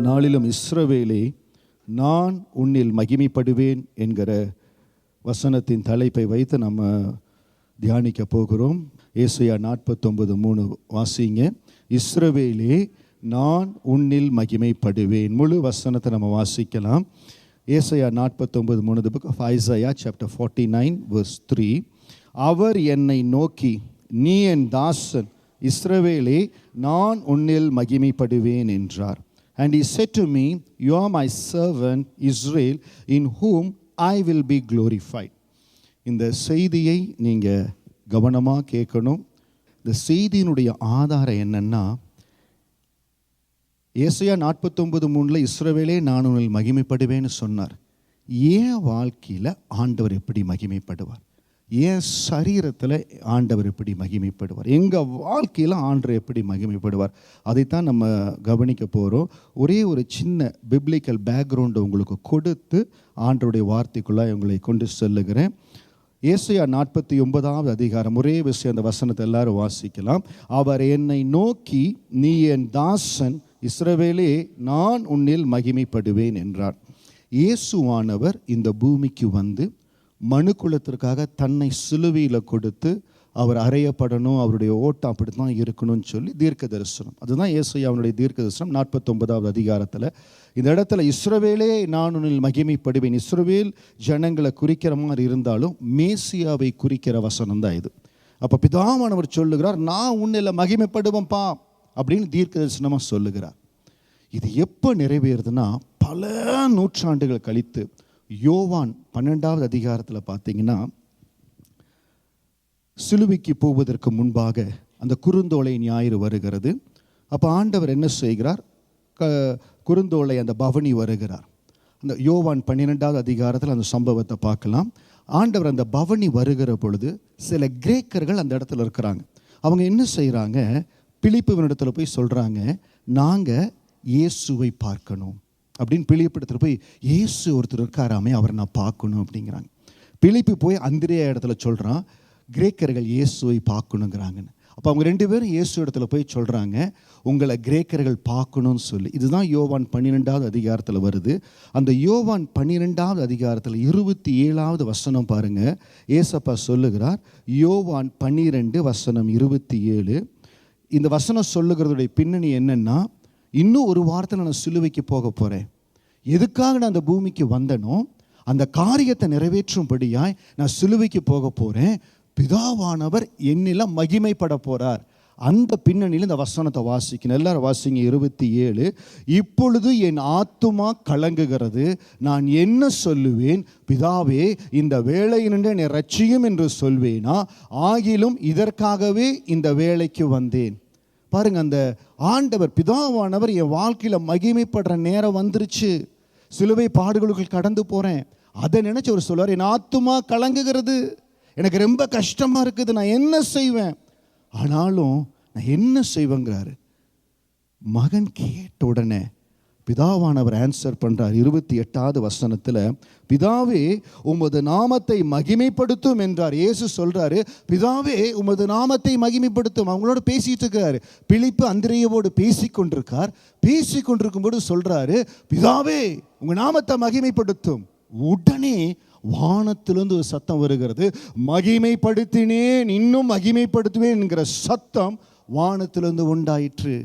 நாளிலும் இஸ்ரவேலே, நான் உன்னில் மகிமைப்படுவேன் என்கிற வசனத்தின் தலைப்பை வைத்து நம்ம தியானிக்க போகிறோம். ஏசாயா 49:3 வாசிங்க. இஸ்ரவேலே, நான் உன்னில் மகிமைப்படுவேன். முழு வசனத்தை நம்ம வாசிக்கலாம். ஏசாயா 49:3, the book of Isaiah chapter 49 verse 3. அவர் என்னை நோக்கி, நீ என் தாசன் இஸ்ரவேலே, நான் உன்னில் மகிமைப்படுவேன் என்றார். And he said to me, you are my servant Israel, in whom I will be glorified. இந்த செய்தியை நீங்கள் கவனமாக கேட்கணும். இந்த செய்தியினுடைய ஆதாரம் என்னன்னா, ஏசாயா 49:3 இஸ்ரவேலே, நான் உன்னில் மகிமைப்படுவேன்னு சொன்னார். ஏன் வாழ்க்கையில் ஆண்டவர் எப்படி மகிமைப்படுவார்? ஏன் சரீரத்தில் ஆண்டவர் எப்படி மகிமைப்படுவார்? எங்கள் வாழ்க்கையில் ஆண்டவர் எப்படி மகிமைப்படுவார்? அதைத்தான் நம்ம கவனிக்க போகிறோம். ஒரே ஒரு சின்ன பிப்ளிக்கல் பேக்ரவுண்டை உங்களுக்கு கொடுத்து ஆண்டவருடைய வார்த்தைக்குள்ளாக உங்களை கொண்டு செல்லுகிறேன். ஏசாயா 49 அதிகாரம், ஒரே விஷயம், அந்த வசனத்தை எல்லாரும் வாசிக்கலாம். அவர் என்னை நோக்கி, நீ என் தாசன் இஸ்ரவேலே, நான் உன்னில் மகிமைப்படுவேன் என்றார். இயேசுவானவர் இந்த பூமிக்கு வந்து மனுக்குலத்திற்காக தன்னை சிலுவையில் கொடுத்து அவர் அறையப்படணும், அவருடைய ஓட்டம் அப்படி தான் இருக்கணும்னு சொல்லி தீர்க்க தரிசனம். அதுதான் ஏசாயாவுடைய தீர்க்க தரிசனம் 49 அதிகாரத்தில். இந்த இடத்துல இஸ்ரவேலே, நான் உன்னில் மகிமைப்படுவேன், இஸ்ரவேல் ஜனங்களை குறிக்கிற மாதிரி இருந்தாலும் மேசியாவை குறிக்கிற வசனம் தான் இது. அப்போ பிதாவானவர் சொல்லுகிறார், நான் உன்னில் மகிமைப்படுவேன்ப்பா அப்படின்னு தீர்க்க தரிசனமாக சொல்லுகிறார். இது எப்போ நிறைவேறுதுன்னா, பல நூற்றாண்டுகள் கழித்து யோவான் 12 அதிகாரத்தில் பார்த்தீங்கன்னா, சிலுவைக்கு போவதற்கு முன்பாக அந்த குறுந்தோலை ஞாயிறு வருகிறது. அப்போ ஆண்டவர் என்ன செய்கிறார்? குறுந்தோலை அந்த பவனி வருகிறார். அந்த யோவான் 12 அதிகாரத்தில் அந்த சம்பவத்தை பார்க்கலாம். ஆண்டவர் அந்த பவனி வருகிற பொழுது சில கிரேக்கர்கள் அந்த இடத்துல இருக்கிறாங்க. அவங்க என்ன செய்கிறாங்க? பிலிப்புவினிடத்தில் போய் சொல்கிறாங்க, நாங்கள் இயேசுவை பார்க்கணும் அப்படின்னு. பிலிப்பிடத்தில் போய், இயேசு ஒருத்தர் இருக்காராமே, அவரை நான் பார்க்கணும் அப்படிங்கிறாங்க. பிலிப்பு போய் அந்திரேயா இடத்துல சொல்கிறான், கிரேக்கர்கள் இயேசுவை பார்க்கணுங்கிறாங்கன்னு. அப்போ அவங்க 2 பேரும் இயேசு இடத்துல போய் சொல்கிறாங்க, உங்களை கிரேக்கர்கள் பார்க்கணும்னு சொல்லி. இதுதான் யோவான் 12 அதிகாரத்தில் வருது. அந்த யோவான் 12 அதிகாரத்தில் 27 வசனம் பாருங்கள். ஏசப்பா சொல்லுகிறார், யோவான் 12:27. இந்த வசனம் சொல்லுகிறதுடைய பின்னணி என்னன்னா, இன்னும் ஒரு வாரத்தில் நான் சிலுவைக்கு போக போகிறேன். எதுக்காக நான் அந்த பூமிக்கு வந்தனோ அந்த காரியத்தை நிறைவேற்றும்படியாய் நான் சிலுவைக்கு போக போகிறேன். பிதாவானவர் என்னில மகிமைப்பட போகிறார். அந்த பின்னணியில் இந்த வசனத்தை வாசிக்கணும். எல்லாரும் வாசிங்க. 27. இப்பொழுது என் ஆத்துமா கலங்குகிறது, நான் என்ன சொல்லுவேன்? பிதாவே, இந்த வேளையினின்று என்னை ரட்சியும் என்று சொல்வேனா? ஆகிலும் இதற்காகவே இந்த வேளைக்கு வந்தேன். பாருங்க, அந்த ஆண்டவர் பிதாவானவர் என் வாழ்க்கையில் மகிமைப்படுற நேரம் வந்துருச்சு. சிலுவை பாடுகளுக்குள் கடந்து போகிறேன். அதை நினைச்சு அவர் சொல்லுவார், என் ஆத்துமா கலங்குகிறது, எனக்கு ரொம்ப கஷ்டமாக இருக்குது, நான் என்ன செய்வேன்? ஆனாலும் நான் என்ன செய்வேங்கிறாரு. மகன் கேட்ட உடனே பிதாவானவர் ஆன்சர் பண்ணுறார். 28 வசனத்தில், பிதாவே, உமது நாமத்தை மகிமைப்படுத்தும் என்றார். இயேசு சொல்கிறாரு, பிதாவே, உமது நாமத்தை மகிமைப்படுத்தும். அவங்களோட பேசிட்டு இருக்காரு. பிலிப்பு அந்திரேயாவோடு பேசிக்கொண்டிருக்கார். பேசிக்கொண்டிருக்கும்போது சொல்கிறாரு, பிதாவே, உங்கள் நாமத்தை மகிமைப்படுத்தும். உடனே வானத்திலிருந்து ஒரு சத்தம் வருகிறது, மகிமைப்படுத்தினேன், இன்னும் மகிமைப்படுத்துவேன் என்கிற சத்தம் வானத்திலிருந்து உண்டாயிற்று.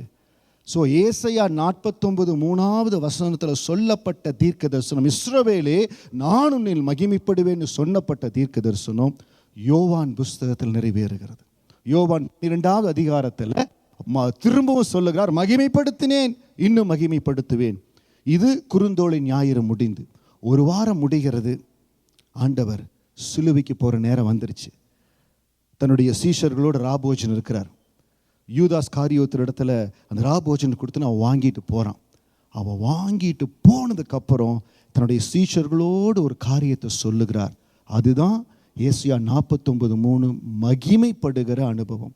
ஸோ ஏசாயா 49:3 வசனத்தில் சொல்லப்பட்ட தீர்க்க தரிசனம், இஸ்ரவேலே, நான் உன்னில் மகிமைப்படுவேன்னு சொன்னப்பட்ட தீர்க்க தரிசனம் யோவான் புஸ்தகத்தில் நிறைவேறுகிறது. யோவான் 12 அதிகாரத்தில் திரும்பவும் சொல்லுகிறார், மகிமைப்படுத்தினேன், இன்னும் மகிமைப்படுத்துவேன். இது குறுந்தோலை ஞாயிறு முடிந்து ஒரு வாரம் முடிகிறது. ஆண்டவர் சிலுவைக்கு போகிற நேரம் வந்துருச்சு. தன்னுடைய சீஷர்களோடு ராபோஜன் இருக்கிறார். யூதாஸ் காரியோத்தர் இடத்துல அந்த ராபோஜன் கொடுத்து அவன் வாங்கிட்டு போகிறான். அவன் வாங்கிட்டு போனதுக்கப்புறம் தன்னுடைய சீஷர்களோடு ஒரு காரியத்தை சொல்லுகிறார். அதுதான் ஏசாயா 49:3 மகிமைப்படுகிற அனுபவம்.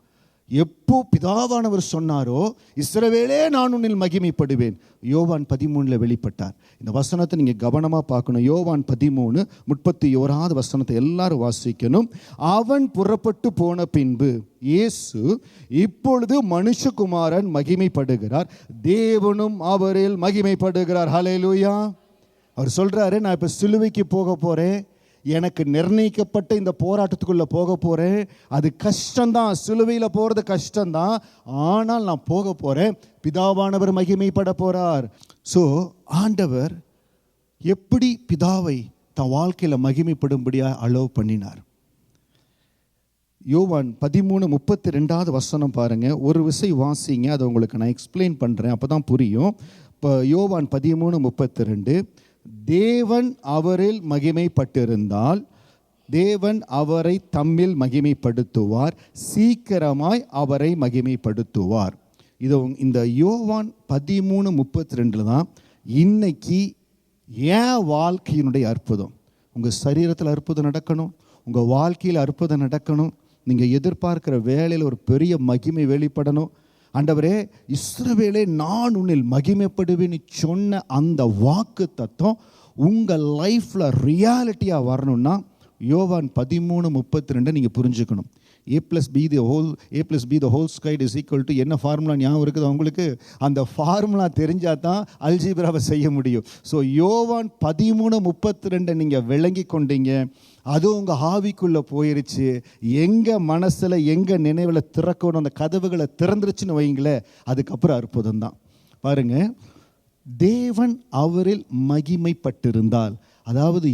எப்போ பிதாவானவர் சொன்னாரோ, இஸ்ரவேலே நான் உன்னில் மகிமைப்படுவேன், யோவான் 13 வெளிப்பட்டார். இந்த வசனத்தை நீங்கள் கவனமாக பார்க்கணும். யோவான் 13:31 வசனத்தை எல்லாரும் வாசிக்கணும். அவன் புறப்பட்டு போன பின்பு இயேசு, இப்பொழுது மனுஷகுமாரன் மகிமைப்படுகிறார், தேவனும் அவரில் மகிமைப்படுகிறார். ஹல்லேலூயா. அவர் சொல்றாரு, நான் இப்போ சிலுவைக்கு போக போறேன், எனக்கு நிர்ணயிக்கப்பட்ட இந்த போராட்டத்துக்குள்ளே போக போகிறேன். அது கஷ்டம்தான், சிலுவையில் போகிறது கஷ்டம்தான், ஆனால் நான் போக போகிறேன். பிதாவானவர் மகிமைப்பட போகிறார். ஸோ ஆண்டவர் எப்படி பிதாவை தன் வாழ்க்கையில் மகிமைப்படும்படியாக அலோவ் பண்ணினார். யோவான் 13:32 வசனம் பாருங்கள். ஒரு விசை வாசிங்க, அதை உங்களுக்கு நான் எக்ஸ்பிளைன் பண்ணுறேன், அப்போ தான் புரியும். இப்போ யோவான் 13:32, தேவன் அவரில் மகிமைப்பட்டிருந்தால் தேவன் அவரை தம்மில் மகிமைப்படுத்துவார், சீக்கிரமாய் அவரை மகிமைப்படுத்துவார். இது இந்த யோவான் 13:32 தான் இன்னைக்கு ஏன் வாழ்க்கையினுடைய அற்புதம். உங்கள் சரீரத்தில் அற்புதம் நடக்கணும், உங்கள் வாழ்க்கையில் அற்புதம் நடக்கணும், நீங்கள் எதிர்பார்க்கிற வேலையில் ஒரு பெரிய மகிமை வெளிப்படணும். ஆண்டவரே, இஸ்ரவேலே நான் உன்னில் மகிமைப்படுவேன்னு சொன்ன அந்த வாக்கு தத்துவம் உங்கள் லைஃப்பில் ரியாலிட்டியாக வரணும்னா யோவான் 13:32 நீங்கள் புரிஞ்சுக்கணும். a + b the whole squared is equal to என்ன ஃபார்முலா ஞாபகம் இருக்குது உங்களுக்கு? அந்த ஃபார்முலா தெரிஞ்சால் தான் அல்ஜீப்ராவை செய்ய முடியும். ஸோ யோவான் 13:32 நீங்கள் விளங்கி கொண்டீங்க, அது உங்கள் ஆவிக்குள்ளே போயிருச்சு. எங்கள் மனசில் எங்கள் நினைவில் திறக்கணும், அந்த கதவுகளை திறந்துருச்சுன்னு வைங்களேன், அதுக்கப்புறம் அற்புதம் தான். பாருங்கள், தேவன் அவரில் மகிமைப்பட்டிருந்தால், அதாவது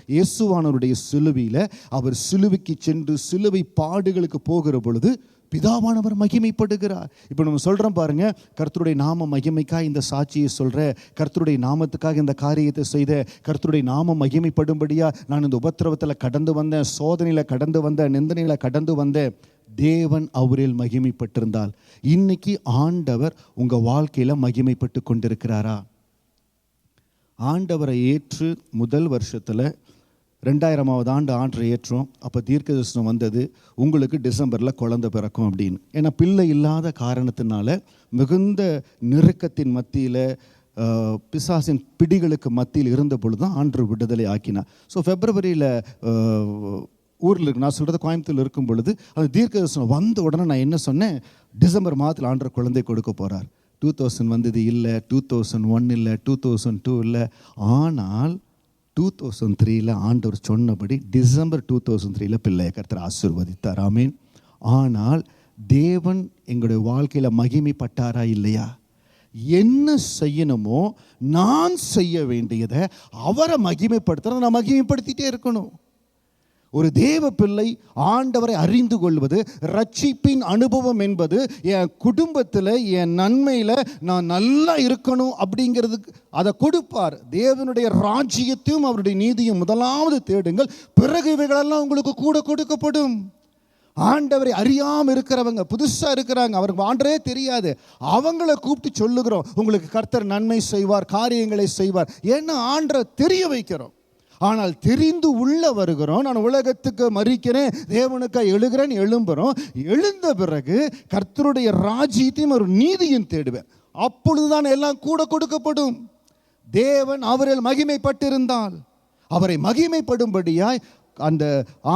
இயேசுவானவருடைய சிலுவையில் அவர் சிலுவைக்கு சென்று சிலுவை பாடுகளுக்கு போகிற பொழுது பிதாவானவர் மகிமைப்படுகிறார். இப்போ நம்ம சொல்கிறோம் பாருங்க, கர்த்தருடைய நாம மகிமைக்காக இந்த சாட்சியை சொல்கிறேன், கர்த்தருடைய நாமத்துக்காக இந்த காரியத்தை செய்த, கர்த்தருடைய நாம மகிமைப்படும்படியா நான் இந்த உபத்திரவத்தில் கடந்து வந்தேன், சோதனையில் கடந்து வந்தேன், நிந்தனையில் கடந்து வந்தேன். தேவன் அவரில் மகிமைப்பட்டிருந்தால் இன்னைக்கு ஆண்டவர் உங்கள் வாழ்க்கையில் மகிமைப்பட்டு கொண்டிருக்கிறாரா? ஆண்டவரை ஏற்று முதல் வருஷத்தில் 2000வது ஆண்டு ஆண்டரை ஏற்றோம். அப்போ தீர்க்கதரிசனம் வந்தது, உங்களுக்கு டிசம்பரில் குழந்தை பிறக்கும் அப்படின்னு. ஏன்னா பிள்ளை இல்லாத காரணத்தினால மிகுந்த நெருக்கத்தின் மத்தியில், பிசாசின் பிடிகளுக்கு மத்தியில் இருந்த பொழுது தான் ஆண்டவர் விடுதலை ஆக்கினார். ஸோ பிப்ரவரியில் ஊரில் இருக்கு, நான் சொல்கிறது கோயம்புத்தூரில் இருக்கும் பொழுது அந்த தீர்க்கதரிசனம் வந்த உடனே நான் என்ன சொன்னேன், டிசம்பர் மாதத்தில் ஆண்டவர் குழந்தை கொடுக்க போகிறார். 2000 வந்தது இல்லை, 2001 இல்லை, 2002 இல்லை. ஆனால் 2003 ஆண்டவர் சொன்னபடி டிசம்பர் 2003 பிள்ளையை கர்த்தர் ஆசீர்வதித்தார். ஆமீன். ஆனால் தேவன் எங்களுடைய வாழ்க்கையில் மகிமைப்பட்டாரா இல்லையா? என்ன செய்யணுமோ நான் செய்ய வேண்டியதை அவரை மகிமைப்படுத்துறதை நான் மகிமைப்படுத்திட்டே இருக்கணும். ஒரு தேவ பிள்ளை ஆண்டவரை அறிந்து கொள்வது, ரட்சிப்பின் அனுபவம் என்பது என் குடும்பத்தில் என் நன்மையில் நான் நல்லா இருக்கணும் அப்படிங்கிறதுக்கு அதை கொடுப்பார். தேவனுடைய ராஜ்யத்தையும் அவருடைய நீதியும் முதலாவது தேடுங்கள், பிறகு இவைகளெல்லாம் உங்களுக்கு கூட கொடுக்கப்படும். ஆண்டவரை அறியாமல் இருக்கிறவங்க, புதுசாக இருக்கிறாங்க, அவருக்கு ஆண்டரே தெரியாது, அவங்கள கூப்பிட்டு சொல்லுகிறோம், உங்களுக்கு கர்த்தர் நன்மை செய்வார், காரியங்களை செய்வார். ஏன்னா ஆண்டரை தெரிய வைக்கிறோம். ஆனால் தெரிந்து உள்ள வருகிறோம், நான் உலகத்துக்கு மறிக்கிறேன், தேவனுக்காக எழுகிறேன், எழும்புகிறோம். எழுந்த பிறகு கர்த்தருடைய ராஜ்யத்தையும் ஒரு நீதியும் தேடுவேன், அப்பொழுதுதான் எல்லாம் கூட கொடுக்கப்படும். தேவன் அவரில் மகிமைப்பட்டிருந்தால் அவரை மகிமைப்படும்படியாய் அந்த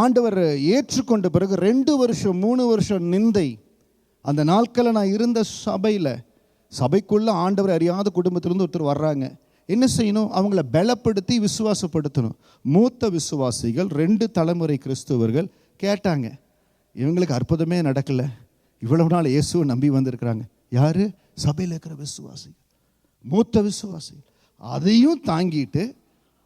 ஆண்டவர் ஏற்றுக்கொண்ட பிறகு 2 வருஷம் 3 வருஷம் நிந்தை. அந்த நாட்களில் நான் இருந்த சபைக்குள்ள ஆண்டவர் அறியாத குடும்பத்திலிருந்து ஒருத்தர் வர்றாங்க. என்ன செய்யணும்? அவங்கள பலப்படுத்தி விசுவாசப்படுத்தணும். மூத்த விசுவாசிகள் 2 தலைமுறை கிறிஸ்துவர்கள் கேட்டாங்க, இவங்களுக்கு அற்புதமே நடக்கலை, இவ்வளவு நாள் இயேசுவை நம்பி வந்திருக்கிறாங்க. யார்? சபையில் இருக்கிற விசுவாசிகள், மூத்த விசுவாசிகள். அதையும் தாங்கிட்டு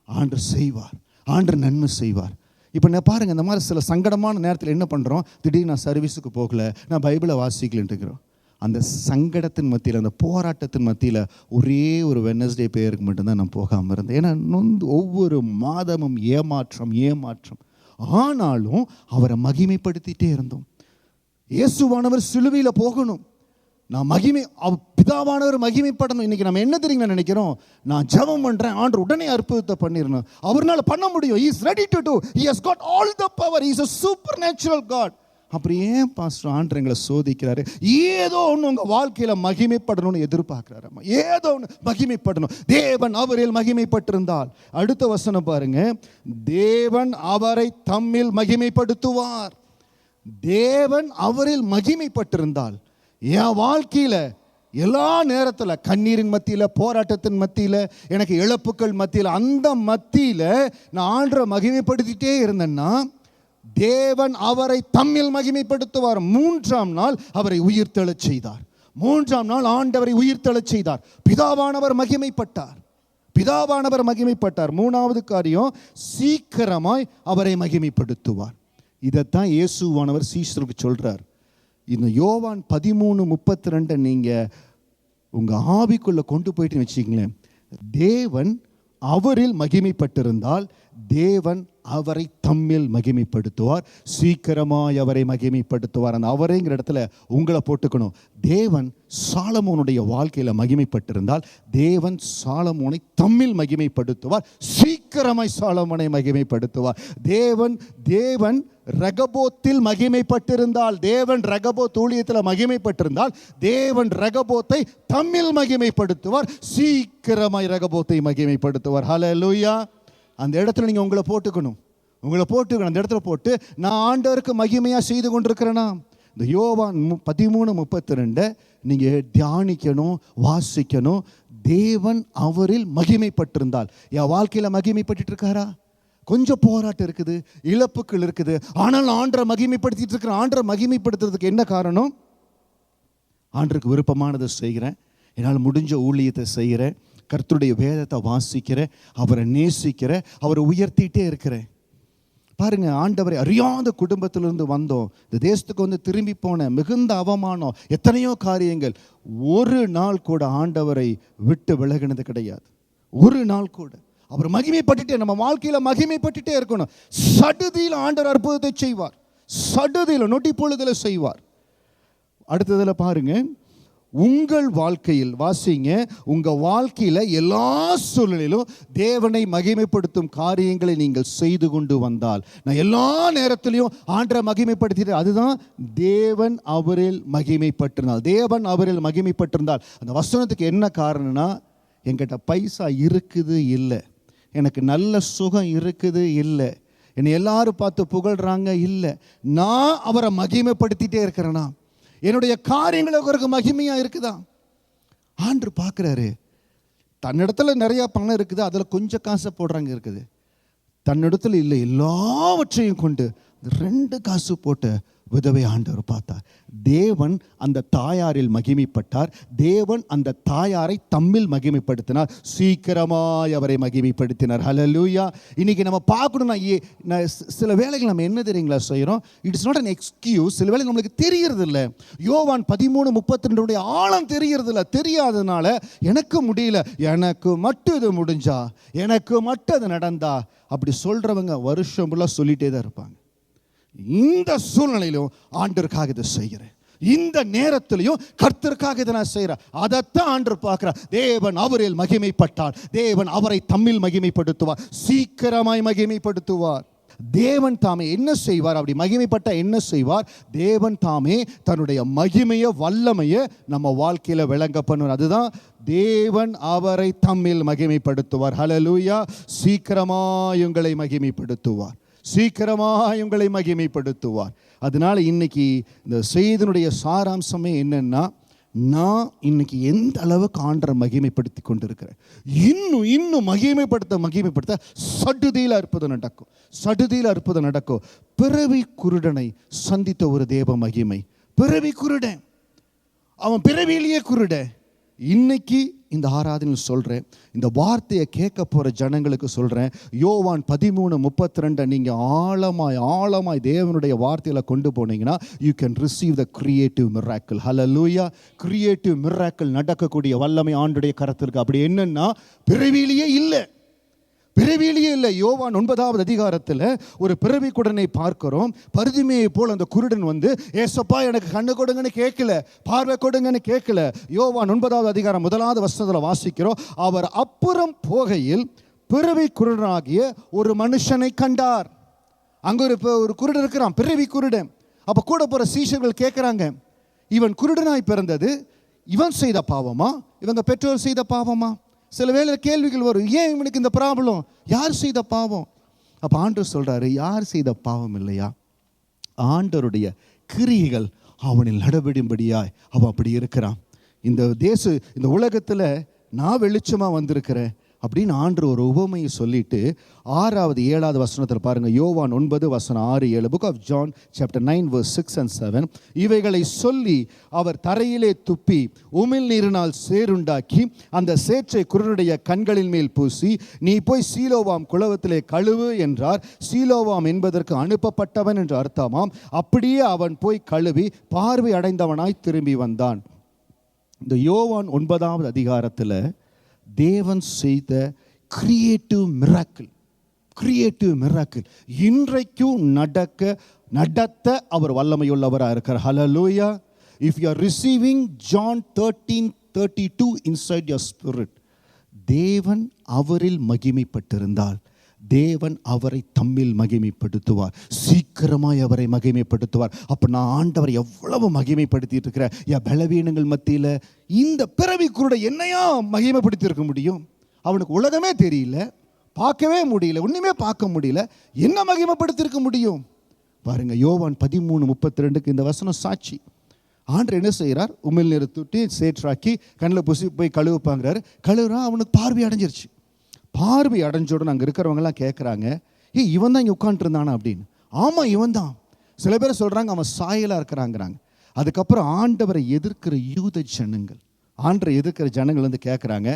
ஆண்டவர் செய்வார், ஆண்டவர் நன்மை செய்வார். இப்போ நான் பாருங்கள், இந்த மாதிரி சில சங்கடமான நேரத்தில் என்ன பண்ணுறோம், திடீர்னு நான் சர்வீஸுக்கு போகல, நான் பைபிளை வாசிக்கலன்ட்டு இருக்கிறோம். அந்த சங்கடத்தின் மத்தியில், அந்த போராட்டத்தின் மத்தியில் ஒரே ஒரு வெட்னஸ்டே பேருக்கு மட்டும்தான் நான் போகாமல் இருந்தேன். ஏன்னா ஒவ்வொரு மாதமும் ஏமாற்றம். ஆனாலும் அவரை மகிமைப்படுத்திட்டே இருந்தோம். இயேசுவானவர் சிலுவையில் போகணும், நான் பிதாவானவர் மகிமைப்படணும். இன்னைக்கு நம்ம என்ன தெரியுங்க நினைக்கிறோம், நான் ஜெபம் பண்ணுறேன், ஆண்டவர் உடனே அற்புதத்தை பண்ணிடணும், அவர்னால பண்ண முடியும். He is ready to do. He has got all the power. He is a supernatural God. அப்புறம் ஏன் பாஸ்டர் ஆண்டவர் எங்களை சோதிக்கிறாரு? ஏதோ ஒன்று உங்கள் வாழ்க்கையில் மகிமைப்படணும்னு எதிர்பார்க்கிறாரம்மா. ஏதோ ஒன்று மகிமைப்படணும். தேவன் அவரில் மகிமைப்பட்டிருந்தால், அடுத்த வசனம் பாருங்க, தேவன் அவரை தம்மில் மகிமைப்படுத்துவார். தேவன் அவரில் மகிமைப்பட்டிருந்தால், என் வாழ்க்கையில் எல்லா நேரத்தில் கண்ணீரின் மத்தியில், போராட்டத்தின் மத்தியில், எனக்கு இழப்புக்கள் மத்தியில், அந்த மத்தியில் நான் ஆண்டவரை மகிமைப்படுத்திட்டே இருந்தேன்னா தேவன் அவரை தம்மில் மகிமைப்படுத்துவார். 3ஆம் நாள் அவரை உயிர்த்தெழச் செய்தார். 3ஆம் நாள் ஆண்டவரை உயிர்த்தெழச் செய்தார். பிதாவானவர் மகிமைப்பட்டார். பிதாவானவர் மகிமைப்பட்டார். 3வது காரியம், சீக்கிரமாய் அவரை மகிமைப்படுத்துவார். இதைத்தான் இயேசுவானவர் சீஷருக்கு சொல்றார். இந்த யோவான் 13:32 நீங்கள் உங்கள் ஆவிக்குள்ளே கொண்டு போயிட்டு வச்சுக்கிங்களேன். தேவன் அவரில் மகிமைப்பட்டிருந்தால் தேவன் அவரை தம்மில் மகிமைப்படுத்துவார். சீக்கிரமாய் அவரை மகிமைப்படுத்துவார். அந்த அவரைங்கிற இடத்துல உங்களை போட்டுக்கணும். தேவன் சாலமோனுடைய வாழ்க்கையில் மகிமைப்பட்டிருந்தால் தேவன் சாலமோனை தம்மில் மகிமைப்படுத்துவார். சீக்கிரமாய் சாலமோனை மகிமைப்படுத்துவார். தேவன் ரகபோத்தில் மகிமைப்பட்டிருந்தால், தேவன் ரகபோத் ஊழியத்தில் மகிமைப்பட்டிருந்தால் தேவன் ரகபோத்தை தம்மில் மகிமைப்படுத்துவார். சீக்கிரமாய் ரகபோத்தை மகிமைப்படுத்துவார். ஹல்லேலூயா. அந்த இடத்துல நீங்கள் உங்களை போட்டுக்கணும். அந்த இடத்துல போட்டு, நான் ஆண்டவருக்கு மகிமையாக செய்து கொண்டிருக்கிறேன்னா, இந்த யோவான் 13:32 நீங்கள் தியானிக்கணும், வாசிக்கணும். தேவன் அவரில் மகிமைப்பட்டிருந்தால், என் வாழ்க்கையில் மகிமைப்பட்டு இருக்காரா? கொஞ்சம் போராட்டம் இருக்குது, இழப்புகள் இருக்குது, ஆனால் ஆண்டரை மகிமைப்படுத்திட்டு இருக்கிறேன். ஆண்டரை மகிமைப்படுத்துறதுக்கு என்ன காரணம்? ஆண்டருக்கு விருப்பமானதை செய்கிறேன், என்னால் முடிஞ்ச ஊழியத்தை செய்கிறேன், கர்த்தருடைய வேதத்தை வாசிக்கிறேன், அவரை நேசிக்கிறேன், அவரை உயர்த்திட்டே இருக்கிறேன். பாருங்க, ஆண்டவரை அறியாத குடும்பத்திலிருந்து வந்தோம், இந்த தேசத்துக்கு வந்து திரும்பி போன, மிகுந்த அவமானம், எத்தனையோ காரியங்கள். ஒரு நாள் கூட ஆண்டவரை விட்டு விலகினது கிடையாது. ஒரு நாள் கூட அவர் மகிமைப்பட்டுட்டே, நம்ம வாழ்க்கையில் மகிமைப்பட்டுட்டே இருக்கணும். சடுதியில் ஆண்டவர் அற்புதத்தை செய்வார். சடுதியில், நொட்டி பொழுதில் செய்வார். அடுத்ததில் பாருங்க, உங்கள் வாழ்க்கையில் வாசிங்க, உங்கள் வாழ்க்கையில் எல்லா சூழ்நிலையிலும் தேவனை மகிமைப்படுத்தும் காரியங்களை நீங்கள் செய்து கொண்டு வந்தால், நான் எல்லா நேரத்திலையும் ஆண்டரை மகிமைப்படுத்திட்டு, அதுதான் தேவன் அவரில் மகிமைப்பட்டிருந்தால். தேவன் அவரில் மகிமைப்பட்டிருந்தால், அந்த வசனத்துக்கு என்ன காரணம்னா, என்கிட்ட பைசா இருக்குது இல்லை, எனக்கு நல்ல சுகம் இருக்குது இல்லை, என்னை எல்லாரும் பார்த்து புகழ்றாங்க இல்லை, நான் அவரை மகிமைப்படுத்திட்டே இருக்கிறேன்னா, என்னுடைய காரியங்களுக்கு அவருக்கு மகிமையா இருக்குதா? ஆண்டு பார்க்குறாரு. தன்னிடத்துல நிறையா பணம் இருக்குது, அதில் கொஞ்சம் காசை போடுறாங்க இருக்குது. தன்னிடத்துல இல்லை, எல்லாவற்றையும் கொண்டு 2 காசு போட்டு விதவை ஆண்டவர் பார்த்தார். தேவன் அந்த தாயாரில் மகிமைப்பட்டார். தேவன் அந்த தாயாரை தம்மில் மகிமைப்படுத்தினார். சீக்கிரமாய் அவரை மகிமைப்படுத்தினார். ஹல்லேலூயா. இன்னைக்கு நம்ம பார்க்கணும்னா, சில வேளைகள் நம்ம என்ன தெரியுங்களா செய்கிறோம்? It's not an excuse. சில வேளைகள் நம்மளுக்கு தெரியறது இல்லை. யோவான் 13:32 ஆழம் தெரியறது இல்லை. தெரியாததுனால எனக்கு முடியல, எனக்கு மட்டும் இது முடிஞ்சா, எனக்கு மட்டும் அது நடந்தா, அப்படி சொல்றவங்க வருஷம் ஃபுல்லாக சொல்லிட்டே தான் இருப்பாங்க. இந்த சூழ்நிலையிலும் ஆண்டவருக்காக இதை செய்கிறேன், இந்த நேரத்திலையும் கர்த்தருக்காக இதை நான் செய்கிறேன். அதைத்தான் ஆண்டவர் பார்க்கிறார். தேவன் அவரில் மகிமைப்பட்டார், தேவன் அவரை தம்மில் மகிமைப்படுத்துவார், சீக்கிரமாய் மகிமைப்படுத்துவார். தேவன் தாமே என்ன செய்வார்? அப்படி மகிமைப்பட்ட என்ன செய்வார்? தேவன் தாமே தன்னுடைய மகிமைய வல்லமையை நம்ம வாழ்க்கையில விளங்க பண்ணுவார். அதுதான் தேவன் அவரை தம்மில் மகிமைப்படுத்துவார். ஹல்லேலூயா. சீக்கிரமாய் உங்களை மகிமைப்படுத்துவார், சீக்கிரமாய் உங்களை மகிமைப்படுத்துவார். அதனால இன்னைக்கு இந்த செய்தியினுடைய சாராம்சமே என்னன்னா, நான் இன்னைக்கு எந்த அளவுக்கு ஆண்டரை மகிமைப்படுத்தி கொண்டிருக்கிறேன், இன்னும் மகிமைப்படுத்த சடுதியில் அற்புதம் நடக்கும், சடுதியில் அற்புதம் நடக்கும். பிறவி குருடனை சந்தித்த ஒரு தேவ மகிமை. பிறவி குருடன், அவன் பிறவியிலேயே குருடன். இன்னைக்கு இந்த ஆராதனையில் சொல்கிறேன், இந்த வார்த்தையை கேட்க போகிற ஜனங்களுக்கு சொல்கிறேன், யோவான் 13:32 நீங்கள் ஆழமாய் தேவனுடைய வார்த்தையில் கொண்டு போனீங்கன்னா, you can receive the creative miracle. Hallelujah. Creative miracle நடக்கக்கூடிய வல்லமை ஆண்டுடைய கரத்திற்கு. அப்படி என்னன்னா, பிறவியிலேயே இல்லை. யோவான் 9வது அதிகாரத்தில் ஒரு பிறவி குருடனை பார்க்கிறோம். பரிதிமையை போல் அந்த குருடன் வந்து, ஏசப்பா எனக்கு கண்ணு கொடுங்கன்னு கேட்கல, பார்வை கொடுங்கன்னு கேட்கல. யோவான் 9வது அதிகாரம் 1வது வசனத்தில் வாசிக்கிறோம், அவர் அப்புறம் போகையில் பிறவி குருடனாகிய ஒரு மனுஷனை கண்டார். அங்க ஒரு குருடன் இருக்கிறான், பிறவி குருடன். அப்போ கூட போகிற சீஷர்கள் கேட்குறாங்க, இவன் குருடனாய் பிறந்தது இவன் செய்த பாவமா, இவங்க பெற்றோர் செய்த பாவமா? சில வேளை கேள்விகள் வரும், ஏன் இவனுக்கு இந்த ப்ராப்ளம், யார் செய்த பாவம்? அப்போ ஆண்டவர் சொல்கிறாரு, யார் செய்த பாவம் இல்லையா, ஆண்டவருடைய கிரியைகள் அவனில் நடபடியும்படியாய் அவன் அப்படி இருக்கிறான். இந்த உலகத்தில் நான் வெளிச்சமாக வந்திருக்கிறேன் அப்படின்னு ஆண்டவர் ஒரு உவமையை சொல்லிட்டு 6வது 7வது வசனத்தில் பாருங்கள். யோவான் 9:6-7, புக் ஆஃப் ஜான் சாப்டர் 9:6-7. இவைகளை சொல்லி அவர் தரையிலே துப்பி உமிழ்நீரினால் சேருண்டாக்கி அந்த சேற்றை குருடனுடைய கண்களின் மேல் பூசி, நீ போய் சீலோவாம் குளத்திலே கழுவு என்றார். சீலோவாம் என்பதற்கு அனுப்பப்பட்டவன் என்று அர்த்தமாம். அப்படியே அவன் போய் கழுவி பார்வை அடைந்தவனாய் திரும்பி வந்தான். இந்த யோவான் 9வது அதிகாரத்தில் தேவன் செய்த கிரியேட்டிவ் மிராக்கிள் இன்றைக்கும் நடத்த அவர் வல்லமையுள்ளவராக இருக்கிறார். Hallelujah. If you are receiving John 13:32 inside your spirit, தேவன் அவரில் மகிமைப்பட்டிருந்தால் தேவன் அவரை தம்மில் மகிமைப்படுத்துவார், சீக்கிரமாய் அவரை மகிமைப்படுத்துவார். அப்போ நான் ஆண்டவரை எவ்வளவு மகிமைப்படுத்திட்டு இருக்கிறேன். என் பலவீனங்கள் மத்தியில் இந்த பிறவி குருட என்னையா மகிமைப்படுத்தி இருக்க முடியும்? அவனுக்கு உலகமே தெரியல, பார்க்கவே முடியல, ஒன்றுமே பார்க்க முடியல, என்ன மகிமைப்படுத்திருக்க முடியும்? பாருங்க, யோவான் 13:32 இந்த வசனம் சாட்சி. ஆண்டவர் என்ன செய்கிறார், உமிழ் துட்டி சேற்றாக்கி கண்ணில் பூசி போய் கழுவுப்பாங்கிறாரு. கழுவுறா, அவனுக்கு பார்வை அடைஞ்சிருச்சு. பார்வை அடைஞ்சோட அங்கே இருக்கிறவங்கலாம் கேட்குறாங்க, இவன் தான் இங்கே உட்காந்துருந்தானா அப்படின்னு. ஆமாம், இவன் தான். சில பேர் சொல்கிறாங்க அவன் சாயலாக இருக்கிறாங்கிறாங்க. அதுக்கப்புறம் ஆண்டவரை எதிர்க்கிற ஆண்டவரை எதிர்க்கிற ஜனங்கள் வந்து கேட்குறாங்க,